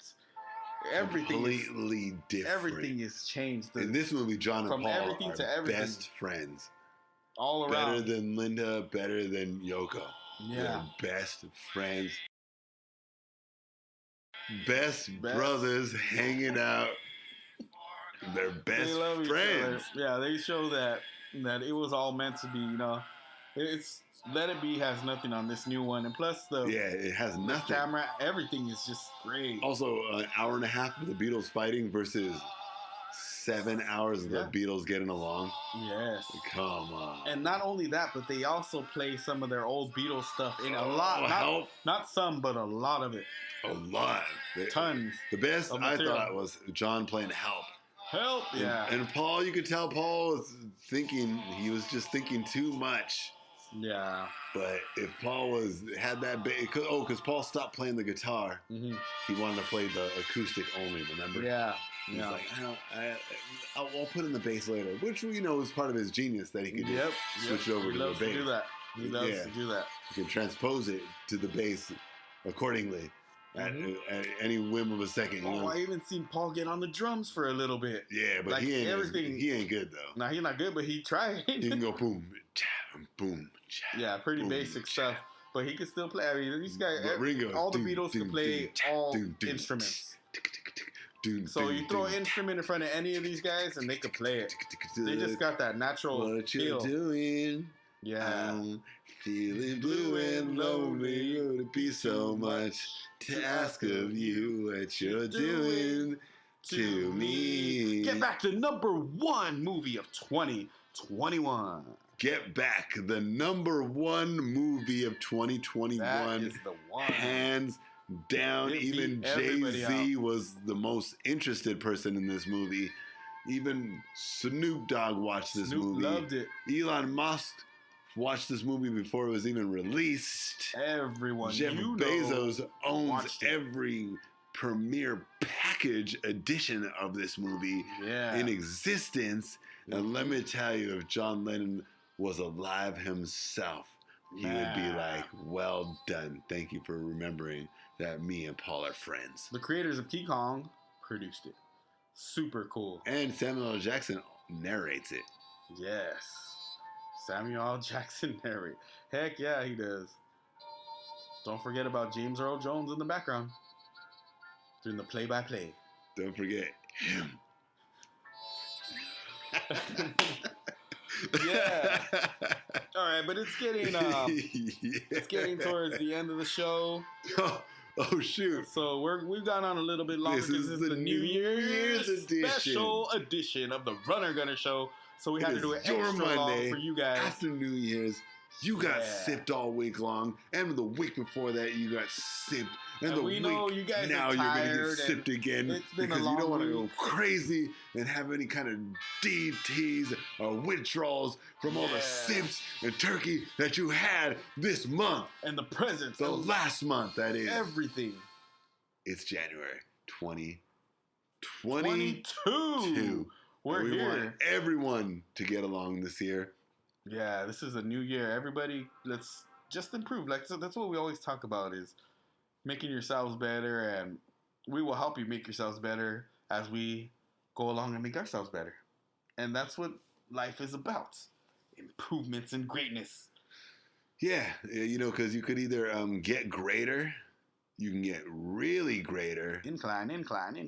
Speaker 1: completely different.
Speaker 3: Everything is changed.
Speaker 1: In this movie, John and Paul are best friends.
Speaker 3: All around.
Speaker 1: Better than Linda, better than Yoko.
Speaker 3: Yeah.
Speaker 1: They're best friends. Best brothers hanging out. They're best friends.
Speaker 3: Yeah, they show that it was all meant to be, you know. It's Let It Be has nothing on this new one. And plus
Speaker 1: it has nothing.
Speaker 3: Camera, everything is just great.
Speaker 1: Also, an hour and a half of the Beatles fighting versus 7 hours of the Beatles getting along.
Speaker 3: Yes.
Speaker 1: Come on.
Speaker 3: And not only that, but they also play some of their old Beatles stuff in a lot. Not some, but a lot of it.
Speaker 1: A lot.
Speaker 3: Tons.
Speaker 1: The best I thought was John playing Help.
Speaker 3: Help! Yeah.
Speaker 1: And Paul, you could tell Paul was thinking, he was just thinking too much.
Speaker 3: Yeah.
Speaker 1: But if Paul had that, because Paul stopped playing the guitar, he wanted to play the acoustic only. Remember?
Speaker 3: Yeah.
Speaker 1: He's like, I'll put in the bass later, which is part of his genius that he could switch over to the bass.
Speaker 3: Do that. He loves to do that.
Speaker 1: He can transpose it to the bass accordingly at any whim of a second.
Speaker 3: I even seen Paul get on the drums for a little bit.
Speaker 1: Yeah, but he ain't good though.
Speaker 3: No, he's not good, but he tried.
Speaker 1: He can go boom, cham, boom, cham.
Speaker 3: Yeah, pretty
Speaker 1: boom,
Speaker 3: basic
Speaker 1: cham.
Speaker 3: stuff. But he can still play. I mean, these guys, all the Beatles can play all instruments. So you throw an instrument in front of any of these guys, and they can play it. They just got that natural
Speaker 1: What
Speaker 3: feel.
Speaker 1: you doing?
Speaker 3: Yeah.
Speaker 1: I'm feeling blue and lonely. Would it be so much to ask of you what you're doing to me?
Speaker 3: Get Back, the #1 movie of 2021.
Speaker 1: Get Back, the #1 movie of 2021.
Speaker 3: That is the one.
Speaker 1: Hands down. Even Jay-Z was the most interested person in this movie. Even Snoop Dogg watched this movie.
Speaker 3: Loved it.
Speaker 1: Elon Musk watched this movie before it was even released.
Speaker 3: Everyone,
Speaker 1: Jeff Bezos owns every premiere package edition of this movie in existence. And let me tell you, if John Lennon was alive himself, he would be like, well done. Thank you for remembering that me and Paul are friends.
Speaker 3: The creators of King Kong produced it. Super cool.
Speaker 1: And Samuel L. Jackson narrates it.
Speaker 3: Yes. Samuel L. Jackson narrates. Heck yeah, he does. Don't forget about James Earl Jones in the background doing the play-by-play.
Speaker 1: Don't forget him.
Speaker 3: Yeah. All right, but it's getting it's getting towards the end of the show.
Speaker 1: Oh shoot!
Speaker 3: So we've gone on a little bit longer because this is the New Year's special edition of the Runner Gunner Show. So we had to do it extra long for you guys.
Speaker 1: After New Year's, you got sipped all week long, and the week before that, you got sipped. And
Speaker 3: we know you guys
Speaker 1: now
Speaker 3: are tired.
Speaker 1: You're gonna get sipped again because you don't want to go crazy and have any kind of DTs or withdrawals from all the sips and turkey that you had this month
Speaker 3: and the presents.
Speaker 1: The last month, that is
Speaker 3: everything.
Speaker 1: It's January 2022.
Speaker 3: We're here.
Speaker 1: Want everyone to get along this year.
Speaker 3: Yeah, this is a new year. Everybody, let's just improve. So that's what we always talk about is making yourselves better, and we will help you make yourselves better as we go along and make ourselves better. And that's what life is about. Improvements and greatness.
Speaker 1: Yeah, because you could either get greater, you can get really greater.
Speaker 3: Incline.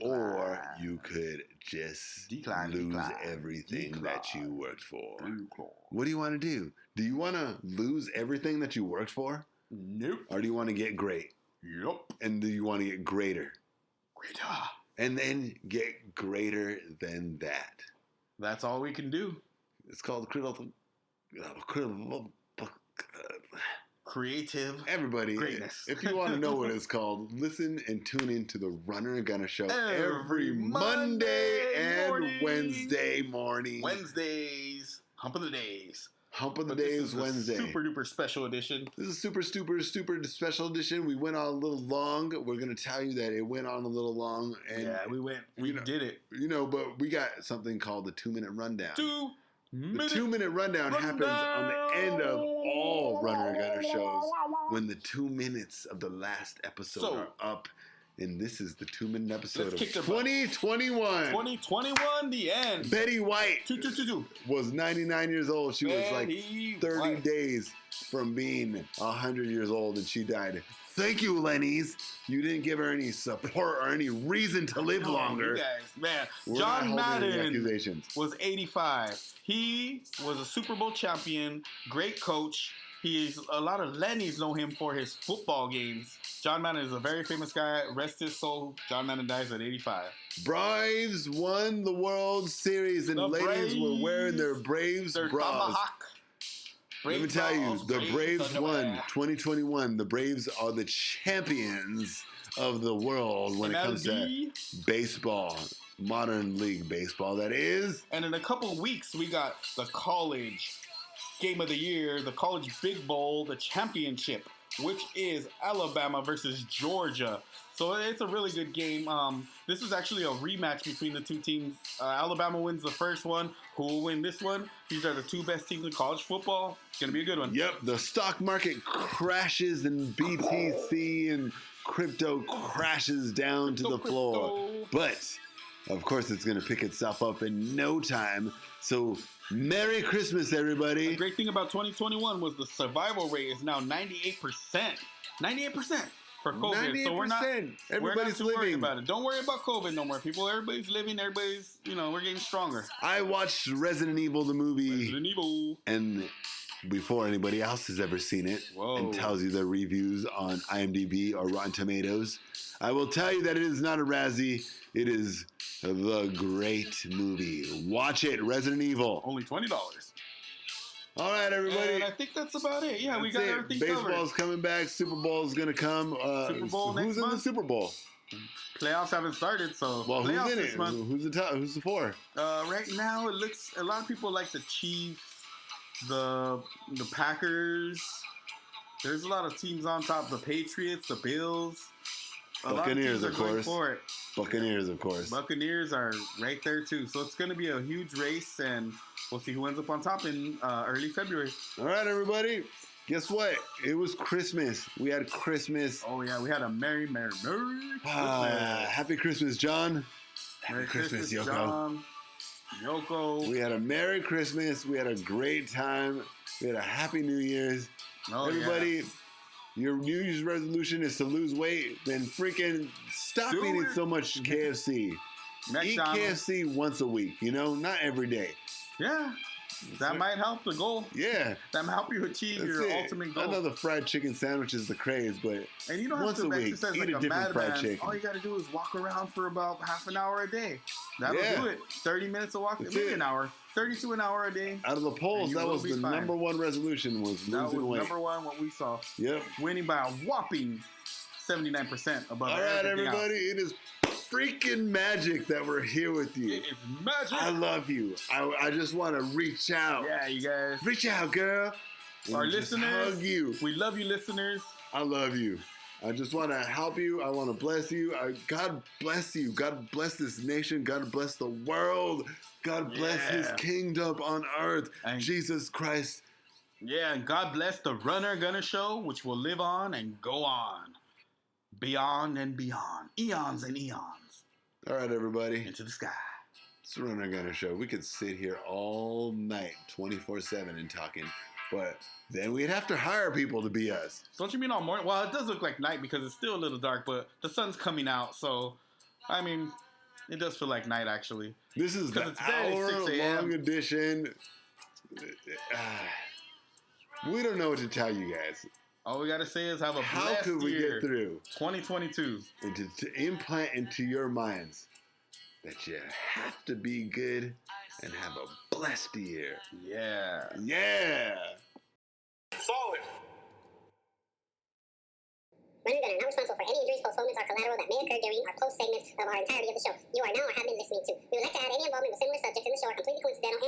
Speaker 1: Or you could just lose everything that you worked for. What do you want to do? Do you want to lose everything that you worked for?
Speaker 3: Nope.
Speaker 1: Or do you want to get great?
Speaker 3: Yep.
Speaker 1: And do you want to get greater? And then get greater than that.
Speaker 3: That's all we can do.
Speaker 1: It's called
Speaker 3: creative
Speaker 1: everybody
Speaker 3: greatness.
Speaker 1: If you want to know what it's called, listen and tune into the Runner and Gunner Show every Monday and Wednesday morning.
Speaker 3: Wednesdays, hump of the days.
Speaker 1: Hump of the Days Wednesday.
Speaker 3: Super duper special edition.
Speaker 1: This is super special edition. We went on a little long. We're going to tell you that it went on a little long. And
Speaker 3: yeah, we did it.
Speaker 1: But we got something called the 2-minute rundown.
Speaker 3: The
Speaker 1: 2-minute rundown happens on the end of all Runner and Gunner shows when the 2 minutes of the last episode are up. And this is the 2-minute episode of 2021.
Speaker 3: 2021, the end.
Speaker 1: Betty White was 99 years old. She was like 30 days from being 100 years old, and she died. Thank you, Lenny's. You didn't give her any support or any reason to live longer.
Speaker 3: You guys, man. John Madden was 85. He was a Super Bowl champion, great coach. A lot of Lenny's know him for his football games. John Madden is a very famous guy. Rest his soul. John Madden dies at 85.
Speaker 1: Braves won the World Series, and ladies were wearing their Braves bras.
Speaker 3: Tomahawk.
Speaker 1: Let me tell you, the Braves won 2021. The Braves are the champions of the world when it comes to baseball. Modern league baseball, that is.
Speaker 3: And in a couple of weeks, we got the college game of the year, the college big bowl, the championship, which is Alabama versus Georgia. So it's a really good game. This is actually a rematch between the two teams. Alabama wins the first one. Who will win this one? These are the two best teams in college football. It's going to be a good one.
Speaker 1: Yep. The stock market crashes and BTC and crypto crashes down to the floor. But, of course, it's going to pick itself up in no time. So, Merry Christmas, everybody.
Speaker 3: The great thing about 2021 was the survival rate is now 98%. 98%. For COVID,
Speaker 1: 98%.
Speaker 3: So
Speaker 1: Everybody's
Speaker 3: we're not too worried
Speaker 1: living.
Speaker 3: about it. Don't worry about COVID no more, people. Everybody's living. Everybody's, we're getting stronger.
Speaker 1: I watched Resident Evil, the movie.
Speaker 3: Resident Evil.
Speaker 1: And before anybody else has ever seen it and tells you their reviews on IMDb or Rotten Tomatoes, I will tell you that it is not a Razzie. It is the great movie. Watch it, Resident Evil.
Speaker 3: Only $20.
Speaker 1: All right, everybody.
Speaker 3: And I think that's about it. Yeah, we got everything
Speaker 1: covered. Baseball's
Speaker 3: covered.
Speaker 1: coming back. Super Bowl's going to come.
Speaker 3: Super Bowl next
Speaker 1: who's
Speaker 3: month?
Speaker 1: in the Super Bowl?
Speaker 3: Playoffs haven't started, so
Speaker 1: well,
Speaker 3: playoffs
Speaker 1: who's in
Speaker 3: this
Speaker 1: it?
Speaker 3: month.
Speaker 1: Who's the top? Who's the four?
Speaker 3: Right now, it looks a lot of people like the Chiefs, the Packers. There's a lot of teams on top. The Patriots, the Bills.
Speaker 1: Buccaneers, of course. Buccaneers, of course.
Speaker 3: Buccaneers are right there too. So it's going to be a huge race, and we'll see who ends up on top in early February.
Speaker 1: All right, everybody. Guess what? It was Christmas. We had Christmas.
Speaker 3: Oh, yeah. We had a Merry Christmas.
Speaker 1: Happy Christmas, John.
Speaker 3: Merry Christmas, Yoko. John. Yoko.
Speaker 1: We had a Merry Christmas. We had a great time. We had a Happy New Year's.
Speaker 3: Oh,
Speaker 1: everybody, your New Year's resolution is to lose weight. Then freaking stop eating so much KFC. Eat KFC once a week, not every day.
Speaker 3: Yeah. That might help the goal.
Speaker 1: Yeah.
Speaker 3: That might help you achieve your ultimate goal.
Speaker 1: I know the fried chicken sandwich is the craze, but
Speaker 3: and you don't
Speaker 1: once
Speaker 3: have to
Speaker 1: a week,
Speaker 3: exercise
Speaker 1: eat
Speaker 3: like
Speaker 1: a different fried chicken.
Speaker 3: All you got to do is walk around for about half an hour a day. That'll do it. 30 minutes of walking, maybe an hour. 30 to an hour a day.
Speaker 1: Out of the polls, that was the number one resolution was losing weight.
Speaker 3: Number one, what we saw.
Speaker 1: Yep.
Speaker 3: Winning by a whopping 79% above.
Speaker 1: All right, everybody. It is freaking magic that we're here with you.
Speaker 3: It is magic.
Speaker 1: I love you. I just want to reach out.
Speaker 3: Yeah, you guys.
Speaker 1: Reach out, girl.
Speaker 3: Our listeners.
Speaker 1: Hug you.
Speaker 3: We love you, listeners.
Speaker 1: I love you. I just want to help you. I want to bless you. God bless you. God bless this nation. God bless the world. God bless His kingdom on earth. And Jesus Christ.
Speaker 3: Yeah, and God bless the Runner Gunner Show, which will live on and go on. Beyond and beyond. Eons and eons.
Speaker 1: All right, everybody.
Speaker 3: Into the sky.
Speaker 1: It's the Runner Gunner Show. We could sit here all night, 24/7 and talking, but then we'd have to hire people to be us.
Speaker 3: Don't you mean all morning? Well, it does look like night because it's still a little dark, but the sun's coming out, so, I mean, it does feel like night, actually.
Speaker 1: This is the hour-long edition. We don't know what to tell you guys.
Speaker 3: All we got to say is have a blessed year.
Speaker 1: How could we get through
Speaker 3: 2022?
Speaker 1: And to implant into your minds that you have to be good and have a blessed year.
Speaker 3: Yeah.
Speaker 1: Yeah.
Speaker 3: Solid.
Speaker 4: Runner Gunner, not responsible for any injuries, postponements, or collateral that may occur during or post segments of our entirety of the show. You are now or have been listening to. We would like to add any involvement with similar subjects in the show are completely coincidental